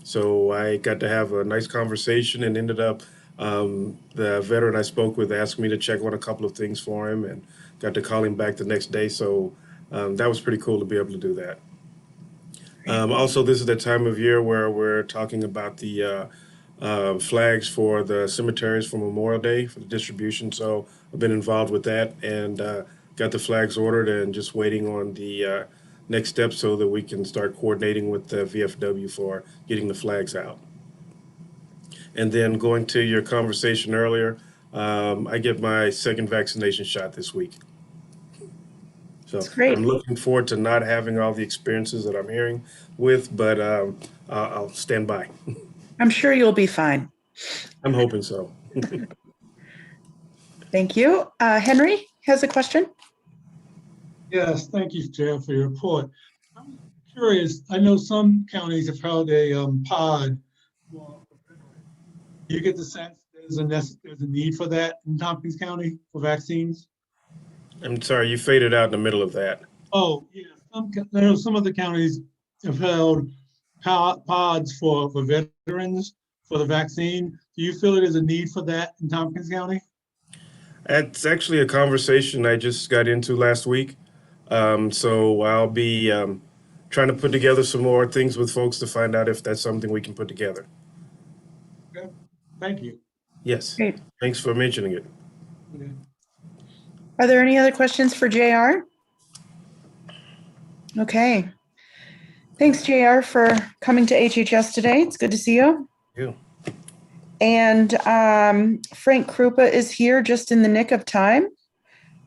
S2: So I got to have a nice conversation and ended up the veteran I spoke with asked me to check on a couple of things for him and got to call him back the next day. So that was pretty cool to be able to do that. Also, this is the time of year where we're talking about the flags for the cemeteries for Memorial Day for the distribution. So I've been involved with that and got the flags ordered and just waiting on the next step so that we can start coordinating with the VFW for getting the flags out. And then going to your conversation earlier, I get my second vaccination shot this week. So
S1: That's great.
S2: I'm looking forward to not having all the experiences that I'm hearing with, but I'll stand by.
S1: I'm sure you'll be fine.
S2: I'm hoping so.
S1: Thank you. Henry has a question.
S7: Yes, thank you, Jeff, for your report. I'm curious, I know some counties have held a pod. Do you get the sense there's a need for that in Tompkins County for vaccines?
S2: I'm sorry, you faded out in the middle of that.
S7: Oh, yeah. I know some of the counties have held pods for veterans for the vaccine. Do you feel there's a need for that in Tompkins County?
S2: That's actually a conversation I just got into last week. So I'll be trying to put together some more things with folks to find out if that's something we can put together.
S7: Okay, thank you.
S2: Yes,
S1: Great.
S2: thanks for mentioning it.
S7: Okay.
S1: Are there any other questions for JR? Okay. Thanks, JR, for coming to HHS today. It's good to see you.
S2: You.
S1: And Frank Krupa is here just in the nick of time.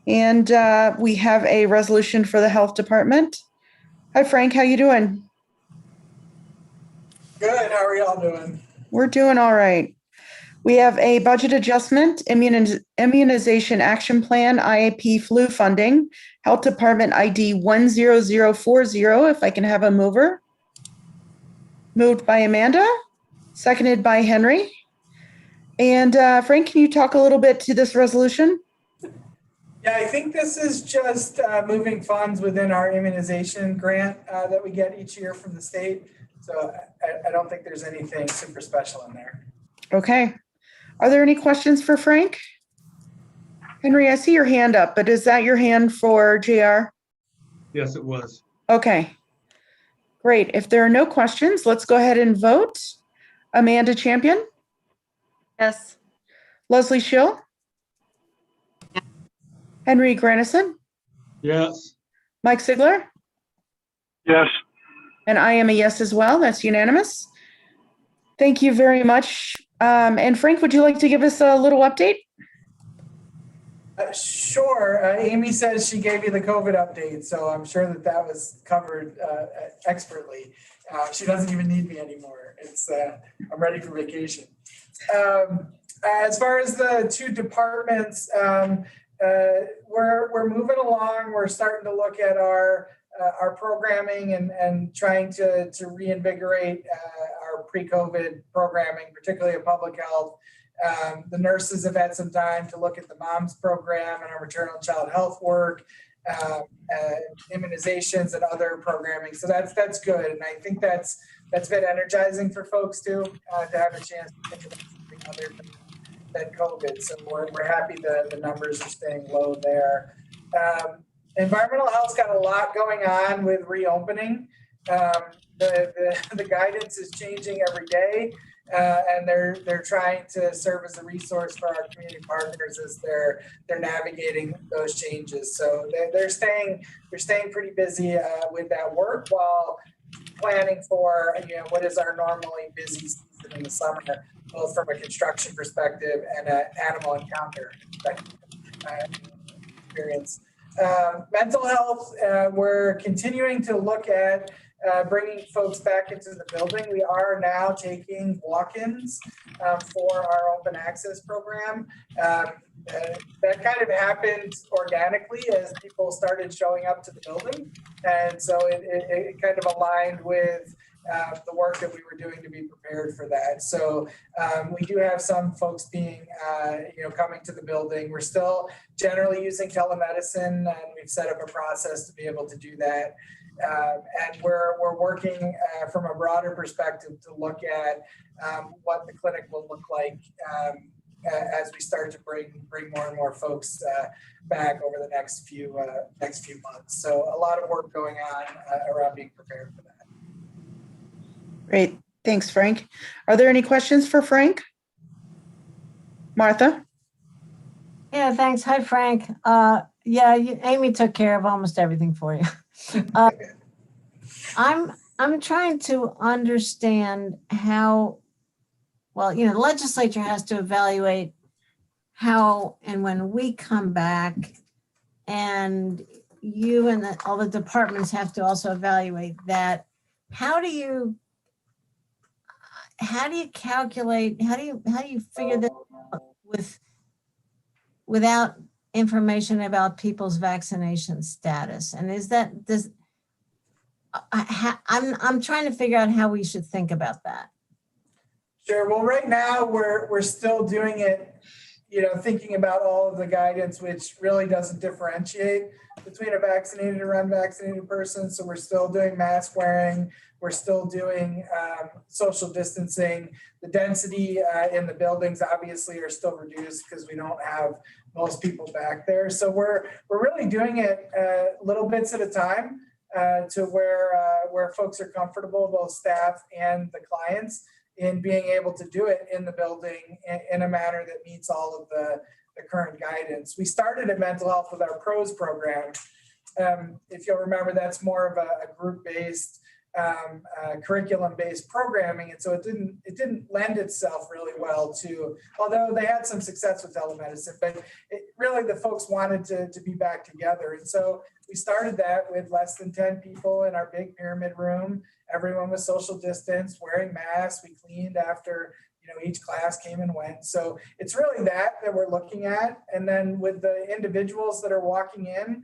S1: And we have a resolution for the health department. Hi, Frank. How you doing?
S13: Good. How are y'all doing?
S1: We're doing all right. We have a budget adjustment, immunization action plan, IAP flu funding, health department ID 10040. If I can have a mover. Moved by Amanda, seconded by Henry. And Frank, can you talk a little bit to this resolution?
S13: Yeah, I think this is just moving funds within our immunization grant that we get each year from the state. So I don't think there's anything super special in there.
S1: Okay. Are there any questions for Frank? Henry, I see your hand up, but is that your hand for JR?
S7: Yes, it was.
S1: Okay. Great. If there are no questions, let's go ahead and vote. Amanda Champion?
S14: Yes.
S1: Leslie Schill? Henry Granison?
S7: Yes.
S1: Mike Sigler?
S9: Yes.
S1: And I am a yes as well. That's unanimous. Thank you very much. And Frank, would you like to give us a little update?
S7: Yes, I would. Thank you.
S1: Okay. Are there any other questions for Frank? Henry, I see your hand up, but is that your hand for JR? Okay. Great. If there are no questions, let's go ahead and vote. Amanda Champion?
S7: Yes.
S1: Leslie Schill?
S14: Yes.
S1: Henry Granison?
S7: Yes.
S1: Mike Sigler?
S14: Yes.
S1: And I am a yes as well. That's unanimous. Thank you very much. And Frank, would you like to give us a little update?
S13: Sure. Amy says she gave you the COVID update, so I'm sure that was covered expertly. She doesn't even need me anymore. I'm ready for vacation. As far as the two departments, we're moving along. We're starting to look at our programming and trying to reinvigorate our pre-COVID programming, particularly in public health. The nurses have had some time to look at the MOMS program and our maternal and child health work, immunizations and other programming. So that's good. And I think that's been energizing for folks too, to have a chance to think about something other than COVID. So we're happy that the numbers are staying low there. Environmental health's got a lot going on with reopening. The guidance is changing every day. And they're trying to serve as a resource for our community partners as they're navigating those changes. So they're staying pretty busy with that work while planning for what is our normally busy season in the summer, both from a construction perspective and an animal encounter experience. Mental health, we're continuing to look at bringing folks back into the building. We are now taking walk-ins for our open access program. That kind of happened organically as people started showing up to the building. And so it kind of aligned with the work that we were doing to be prepared for that. So we do have some folks being, coming to the building. We're still generally using telemedicine, and we've set up a process to be able to do that. And we're working from a broader perspective to look at what the clinic will look like as we start to bring more and more folks back over the next few months. So a lot of work going on around being prepared for that.
S1: Great. Thanks, Frank. Are there any questions for Frank? Martha?
S6: Yeah, thanks. Hi, Frank. Amy took care of almost everything for you. I'm trying to understand how, the legislature has to evaluate how and when we come back, and you and all the departments have to also evaluate that. How do you calculate, how do you figure this out without information about people's vaccination status? And I'm trying to figure out how we should think about that.
S13: Sure. Well, right now we're still doing it, thinking about all of the guidance, which really doesn't differentiate between a vaccinated or unvaccinated person. So we're still doing mask wearing. We're still doing social distancing. The density in the buildings obviously are still reduced because we don't have most people back there. So we're really doing it little bits at a time to where folks are comfortable, both staff and the clients, in being able to do it in the building in a manner that meets all of the current guidance. We started at mental health with our PROS program. If you'll remember, that's more of a group-based, curriculum-based programming, and so it didn't lend itself really well to, although they had some success with telemedicine, but really the folks wanted to be back together. And so we started that with less than 10 people in our big pyramid room. Everyone was social distance, wearing masks. We cleaned after each class came and went. So it's really that we're looking at. And then with the individuals that are walking in,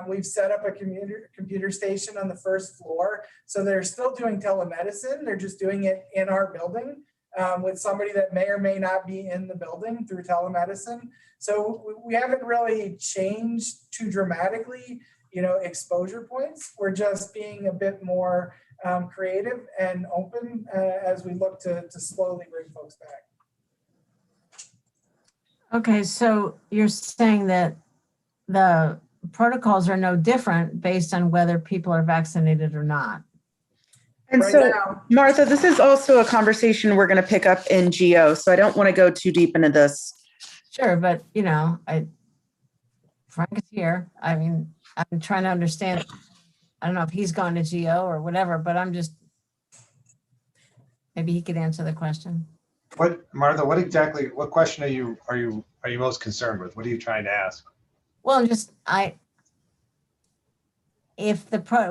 S13: we've set up a computer station on the first floor. So they're still doing telemedicine. They're just doing it in our building with somebody that may or may not be in the building through telemedicine. So we haven't really changed too dramatically, exposure points. We're just being a bit more creative and open as we look to slowly bring folks back.
S6: Okay, so you're saying that the protocols are no different based on whether people are vaccinated or not.
S1: And
S13: Right
S1: so,
S13: now.
S1: Martha, this is also a conversation we're going to pick up in GO, so I don't want to go too deep into this.
S6: Sure, but Frank is here. I mean, I'm trying to understand. I don't know if he's gone to GO or whatever, but maybe he could answer the question.
S4: Martha, what question are you most concerned with? What are you trying to ask?
S6: Well,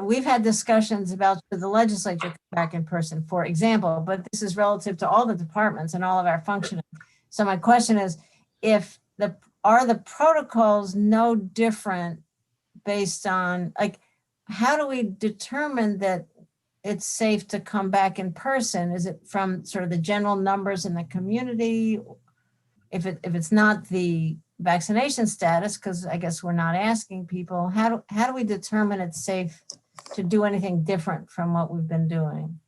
S6: we've had discussions about should the legislature come back in person, for example, but this is relative to all the departments and all of our functioning. So my question is, are the protocols no different based on, like, how do we determine that it's safe to come back in person? Is it from sort of the general numbers in the community? If it's not the vaccination status, because I guess we're not asking people, how do we determine it's safe to do anything different from what we've been doing?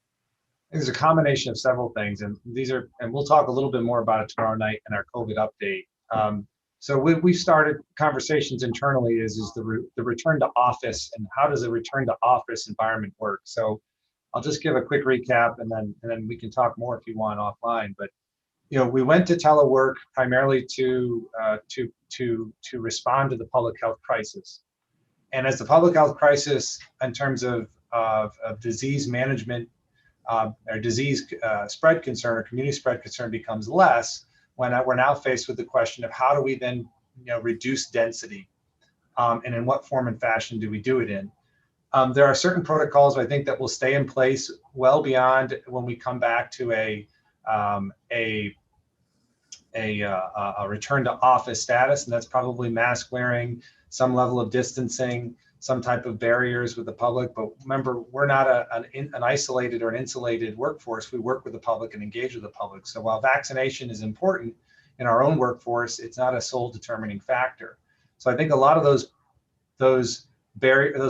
S4: There's a combination of several things, and we'll talk a little bit more about it tomorrow night in our COVID update. So we've started conversations internally is the return to office, and how does a return to office environment work? So I'll just give a quick recap, and then we can talk more if you want offline. But we went to telework primarily to respond to the public health crisis, and as the public health crisis in terms of disease management or disease spread concern or community spread concern becomes less, when we're now faced with the question of how do we then reduce density, and in what form and fashion do we do it in? There are certain protocols I think that will stay in place well beyond when we come back to a return to office status, and that's probably mask wearing, some level of distancing, some type of barriers with the public. But remember, we're not an isolated or an insulated workforce. We work with the public and engage with the public. So while vaccination is important in our own workforce, it's not a sole determining factor. So I think a lot of those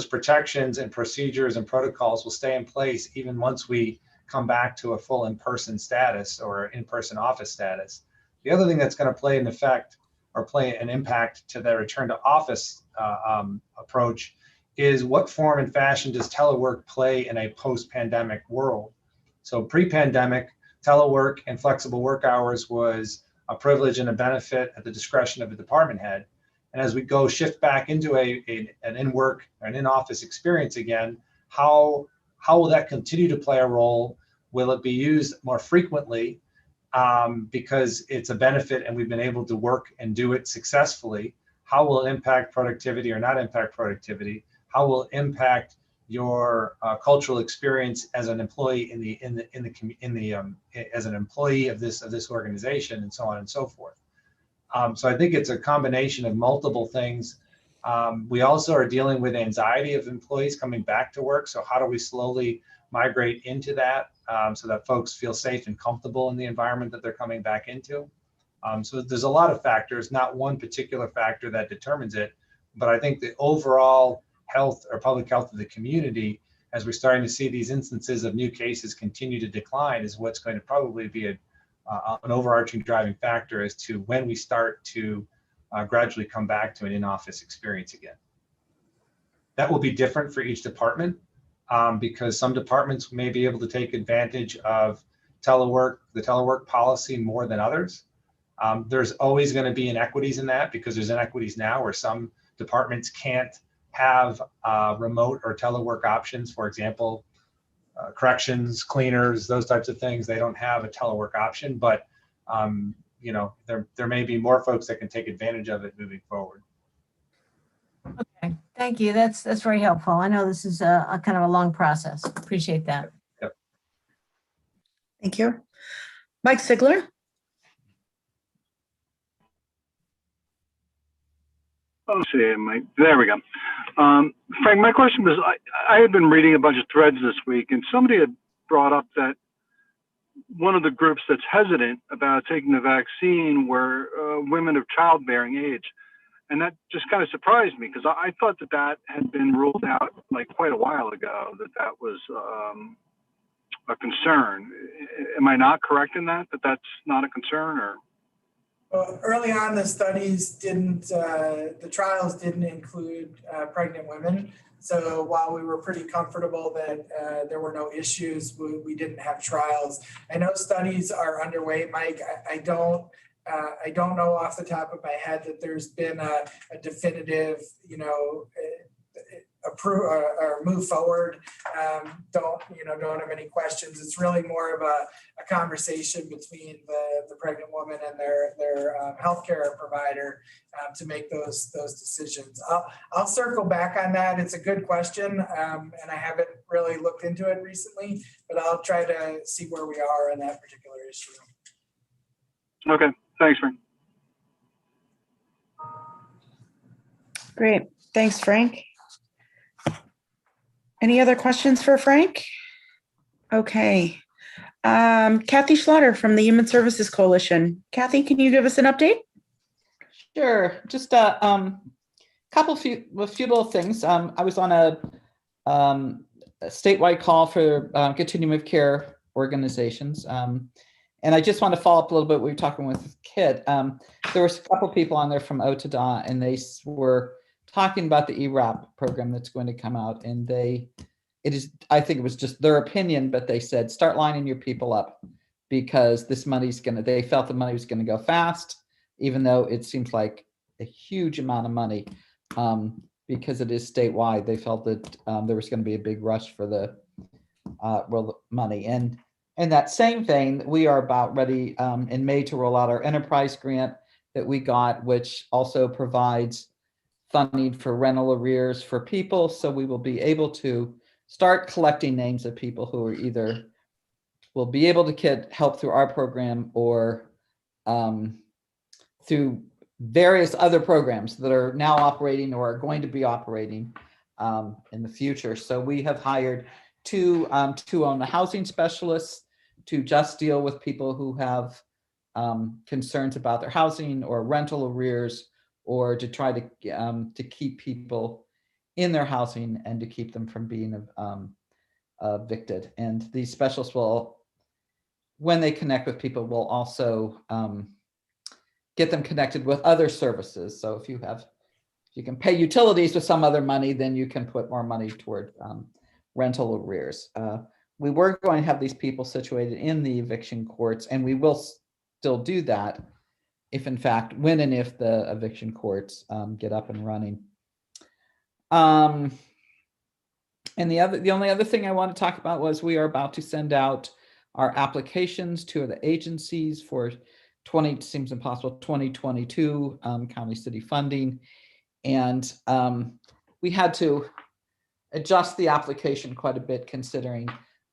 S4: protections and procedures and protocols will stay in place even once we come back to a full in-person status or in-person office status. The other thing that's going to play an effect or play an impact to the return to office approach is what form and fashion does telework play in a post-pandemic world? So pre-pandemic, telework and flexible work hours was a privilege and a benefit at the discretion of the department head. And as we shift back into an in-work or an in-office experience again, how will that continue to play a role? Will it be used more frequently because it's a benefit and we've been able to work and do it successfully? How will it impact productivity or not impact productivity? How will it impact your cultural experience as an employee as an employee of this organization, and so on and so forth? So I think it's a combination of multiple things. We also are dealing with anxiety of employees coming back to work. So how do we slowly migrate into that so that folks feel safe and comfortable in the environment that they're coming back into? So there's a lot of factors, not one particular factor that determines it, but I think the overall health or public health of the community, as we're starting to see these instances of new cases continue to decline, is what's going to probably be an overarching driving factor as to when we start to gradually come back to an in-office experience again. That will be different for each department because some departments may be able to take advantage of the telework policy more than others. There's always going to be inequities in that because there's inequities now where some departments can't have remote or telework options. For example, corrections, cleaners, those types of things, they don't have a telework option, but there may be more folks that can take advantage of it moving forward.
S6: Okay, thank you. That's very helpful. I know this is a kind of a long process. Appreciate that.
S4: Yep.
S1: Thank you. Mike Sigler.
S9: Oh, see, Mike. There we go. Frank, my question was, I had been reading a bunch of threads this week, and somebody had brought up that one of the groups that's hesitant about taking the vaccine were women of childbearing age. And that just kind of surprised me because I thought that had been ruled out like quite a while ago, that was a concern. Am I not correct in that that's not a concern? Or?
S13: Well, early on, the trials didn't include pregnant women. So while we were pretty comfortable that there were no issues, we didn't have trials. I know studies are underway, Mike. I don't know off the top of my head that there's been a definitive, approve or move forward, don't have any questions. It's really more of a conversation between the pregnant woman and their healthcare provider to make those decisions. I'll circle back on that. It's a good question, and I haven't really looked into it recently, but I'll try to see where we are in that particular issue.
S9: Okay, thanks, Frank.
S1: Great. Thanks, Frank. Any other questions for Frank? Okay. Kathy Schlatter from the Human Services Coalition. Kathy, can you give us an update?
S11: Sure. Just a few little things. I was on a statewide call for continuum of care organizations. And I just want to follow up a little bit. We were talking with Kit. There was a couple people on there from OTDA, and they were talking about the ERAP program that's going to come out. And I think it was just their opinion, but they said, start lining your people up because this money's they felt the money was going to go fast, even though it seems like a huge amount of money. Because it is statewide, they felt that there was going to be a big rush for the money. And in that same vein, we are about ready in May to roll out our enterprise grant that we got, which also provides funding for rental arrears for people. So we will be able to start collecting names of people who are either will be able to get help through our program or through various other programs that are now operating or are going to be operating in the future. So we have hired two on the housing specialists to just deal with people who have concerns about their housing or rental arrears, or to try to keep people in their housing and to keep them from being evicted. And these specialists will, when they connect with people, will also get them connected with other services. So if you can pay utilities with some other money, then you can put more money toward rental arrears. We were going to have these people situated in the eviction courts, and we will still do that if in fact, when and if the eviction courts get up and running. And the only other thing I want to talk about was we are about to send out our applications to the agencies for 2022 county city funding. And we had to adjust the application quite a bit, considering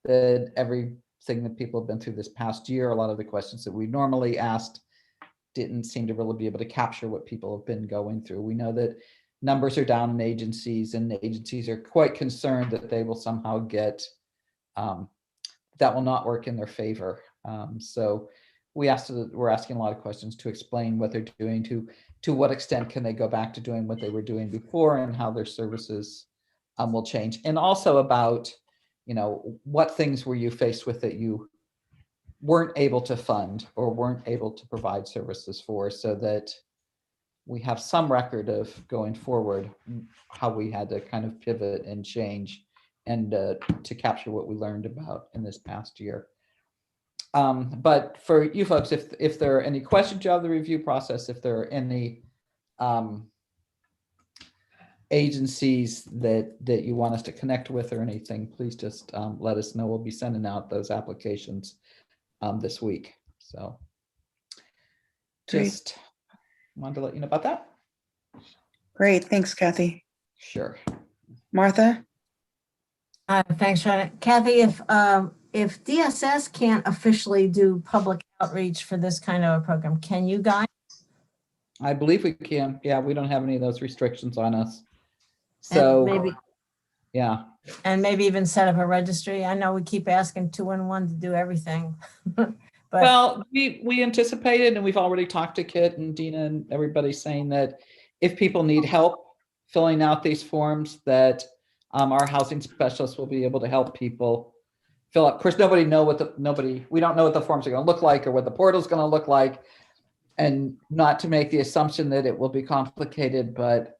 S11: that everything that people have been through this past year, a lot of the questions that we normally asked didn't seem to really be able to capture what people have been going through. We know that numbers are down in agencies, and the agencies are quite concerned that they will somehow get, that will not work in their favor. So we're asking a lot of questions to explain what they're doing, to what extent can they go back to doing what they were doing before, and how their services will change. And also about, what things were you faced with that you weren't able to fund or weren't able to provide services for, so that we have some record of going forward, how we had to kind of pivot and change and to capture what we learned about in this past year. But for you folks, if there are any questions of the review process, if there are any agencies that you want us to connect with or anything, please just let us know. We'll be sending out those applications this week. So just wanted to let you know about that.
S1: Great. Thanks, Kathy.
S11: Sure.
S1: Martha?
S6: Thanks, Sharon. Kathy, if DSS can't officially do public outreach for this kind of a program, can you guys?
S11: I believe we can. Yeah, we don't have any of those restrictions on us. So
S6: maybe,
S11: yeah.
S6: And maybe even set up a registry. I know we keep asking 2-in-1 to do everything. But
S11: well, we anticipated, and we've already talked to Kit and Dina and everybody, saying that if people need help filling out these forms, that our housing specialists will be able to help people fill up. Of course, we don't know what the forms are going to look like or what the portal is going to look like, and not to make the assumption that it will be complicated, but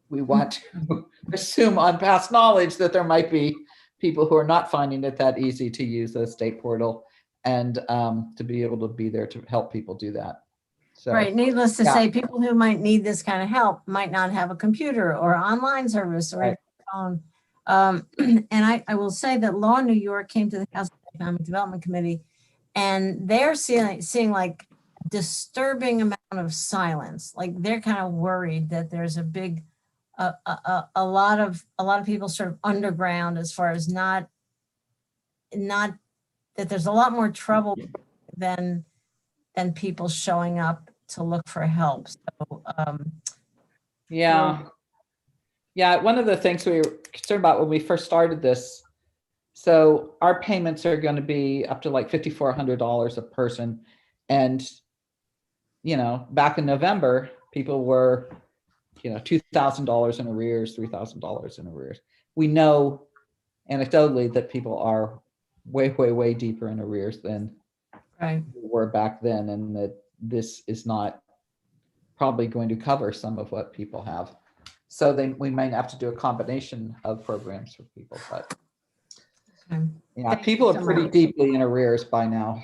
S11: we want to assume on past knowledge that there might be people who are not finding it that easy to use the state portal, and to be able to be there to help people do that. So,
S6: right. Needless to say, people who might need this kind of help might not have a computer or online service or phone. And I will say that Law New York came to the House Economic Development Committee, and they're seeing like disturbing amount of silence. Like they're kind of worried that there's a big, a lot of people sort of underground as far as not that there's a lot more trouble than people showing up to look for help. So,
S11: yeah. Yeah, one of the things we were concerned about when we first started this, so our payments are going to be up to like $5,400 a person. And, back in November, people were, $2,000 in arrears, $3,000 in arrears. We know anecdotally that people are way, way, way deeper in arrears than we were back then, and that this is not probably going to cover some of what people have. So we might have to do a combination of programs for people, but yeah, people are pretty deeply in arrears by now.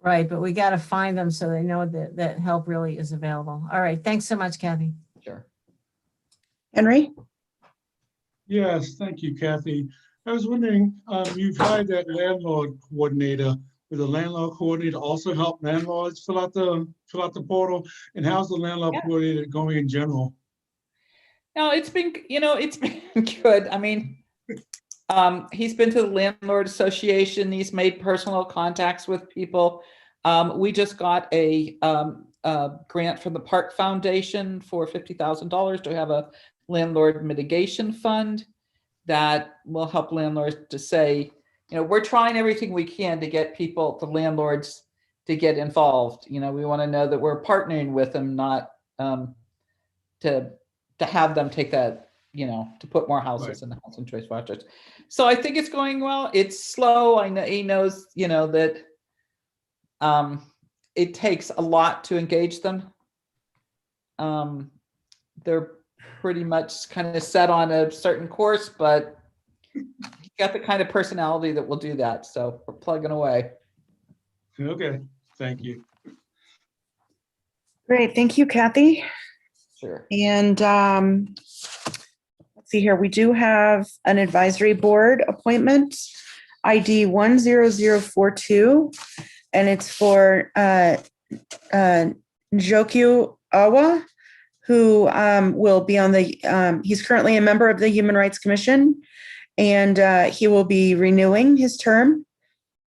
S6: Right, but we got to find them so they know that help really is available. All right, thanks so much, Kathy.
S11: Sure.
S1: Henry?
S7: Yes, thank you, Kathy. I was wondering, you've hired that landlord coordinator. Will the landlord coordinator also help landlords fill out the portal? And how's the landlord coordinator going in general?
S11: No, it's been good. I mean, he's been to the Landlord Association. He's made personal contacts with people. We just got a grant from the Park Foundation for $50,000 to have a landlord mitigation fund that will help landlords to say, we're trying everything we can to get the landlords to get involved. We want to know that we're partnering with them, not to have them take that, to put more houses in the housing choice vouchers. So I think it's going well. It's slow. I know he knows, that it takes a lot to engage them. They're pretty much kind of set on a certain course, but he's got the kind of personality that will do that. So we're plugging away.
S7: Okay, thank you.
S1: Great, thank you, Kathy.
S11: Sure.
S1: And let's see here. We do have an advisory board appointment, ID 10042, and it's for Njoku Awa, who will be on the, he's currently a member of the Human Rights Commission, and he will be renewing his term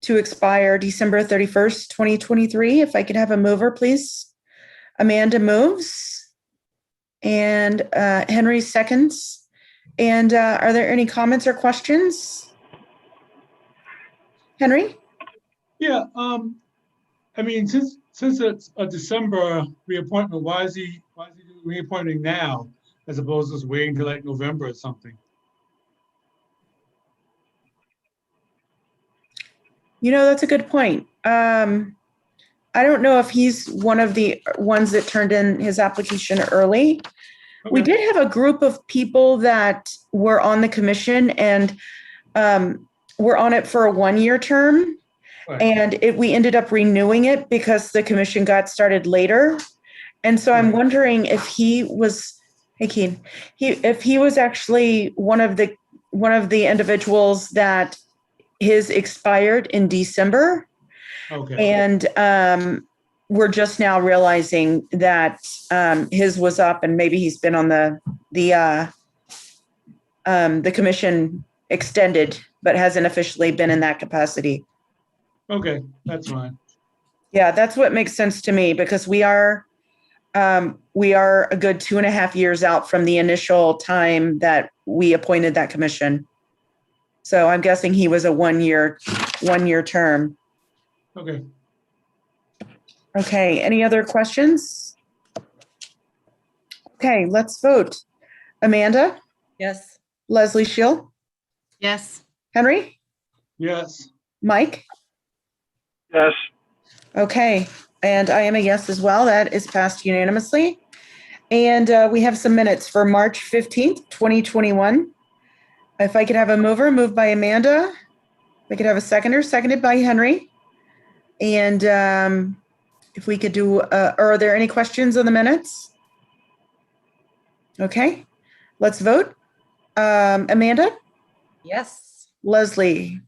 S1: to expire December 31st, 2023. If I could have a mover, please. Amanda moves. And Henry seconds. And are there any comments or questions? Henry?
S7: Yeah, I mean, since it's a December reappointment, why is he reappointing now as opposed to just waiting till like November or something?
S1: That's a good point. I don't know if he's one of the ones that turned in his application early. Okay. We did have a group of people that were on the commission and were on it for a 1-year term. Right. And we ended up renewing it because the commission got started later. And so I'm wondering if he was, hey Keen, if he was actually one of the individuals that his expired in December. Okay. And we're just now realizing that his was up, and maybe he's been on the commission extended, but hasn't officially been in that capacity.
S7: Okay, that's fine.
S1: Yeah, that's what makes sense to me, because we are a good 2.5 years out from the initial time that we appointed that commission. So I'm guessing he was a 1-year term.
S7: Okay.
S1: Okay, any other questions? Okay, let's vote. Amanda?
S14: Yes.
S1: Leslie Shield?
S3: Yes.
S1: Henry?
S7: Yes.
S1: Mike?
S9: Yes.
S1: Okay, and I am a yes as well. That is passed unanimously. And we have some minutes for March 15th, 2021. If I could have a mover, moved by Amanda. If I could have a seconder, seconded by Henry. And if we could do, are there any questions on the minutes? Okay, let's vote. Amanda,
S14: Yes.
S1: Leslie,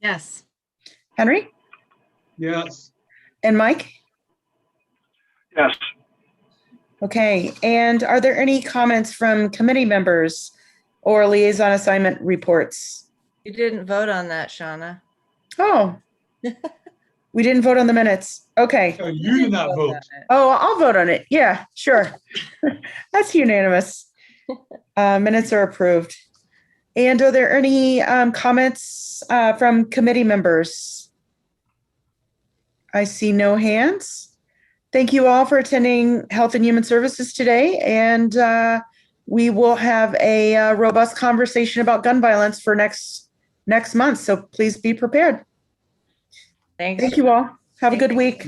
S3: Yes.
S1: Henry,
S7: Yes.
S1: and Mike?
S9: Yes.
S1: Okay, and are there any comments from committee members or liaison assignment reports?
S14: You didn't vote on that, Shauna.
S1: Oh, we didn't vote on the minutes. Okay.
S7: Oh, you did not vote.
S14: on it.
S1: Oh, I'll vote on it. Yeah, sure. That's unanimous. Minutes are approved. And are there any comments from committee members? I see no hands. Thank you all for attending Health and Human Services today. And we will have a robust conversation about gun violence for next month. So please be prepared.
S14: Thanks.
S1: Thank you all. Have a good week.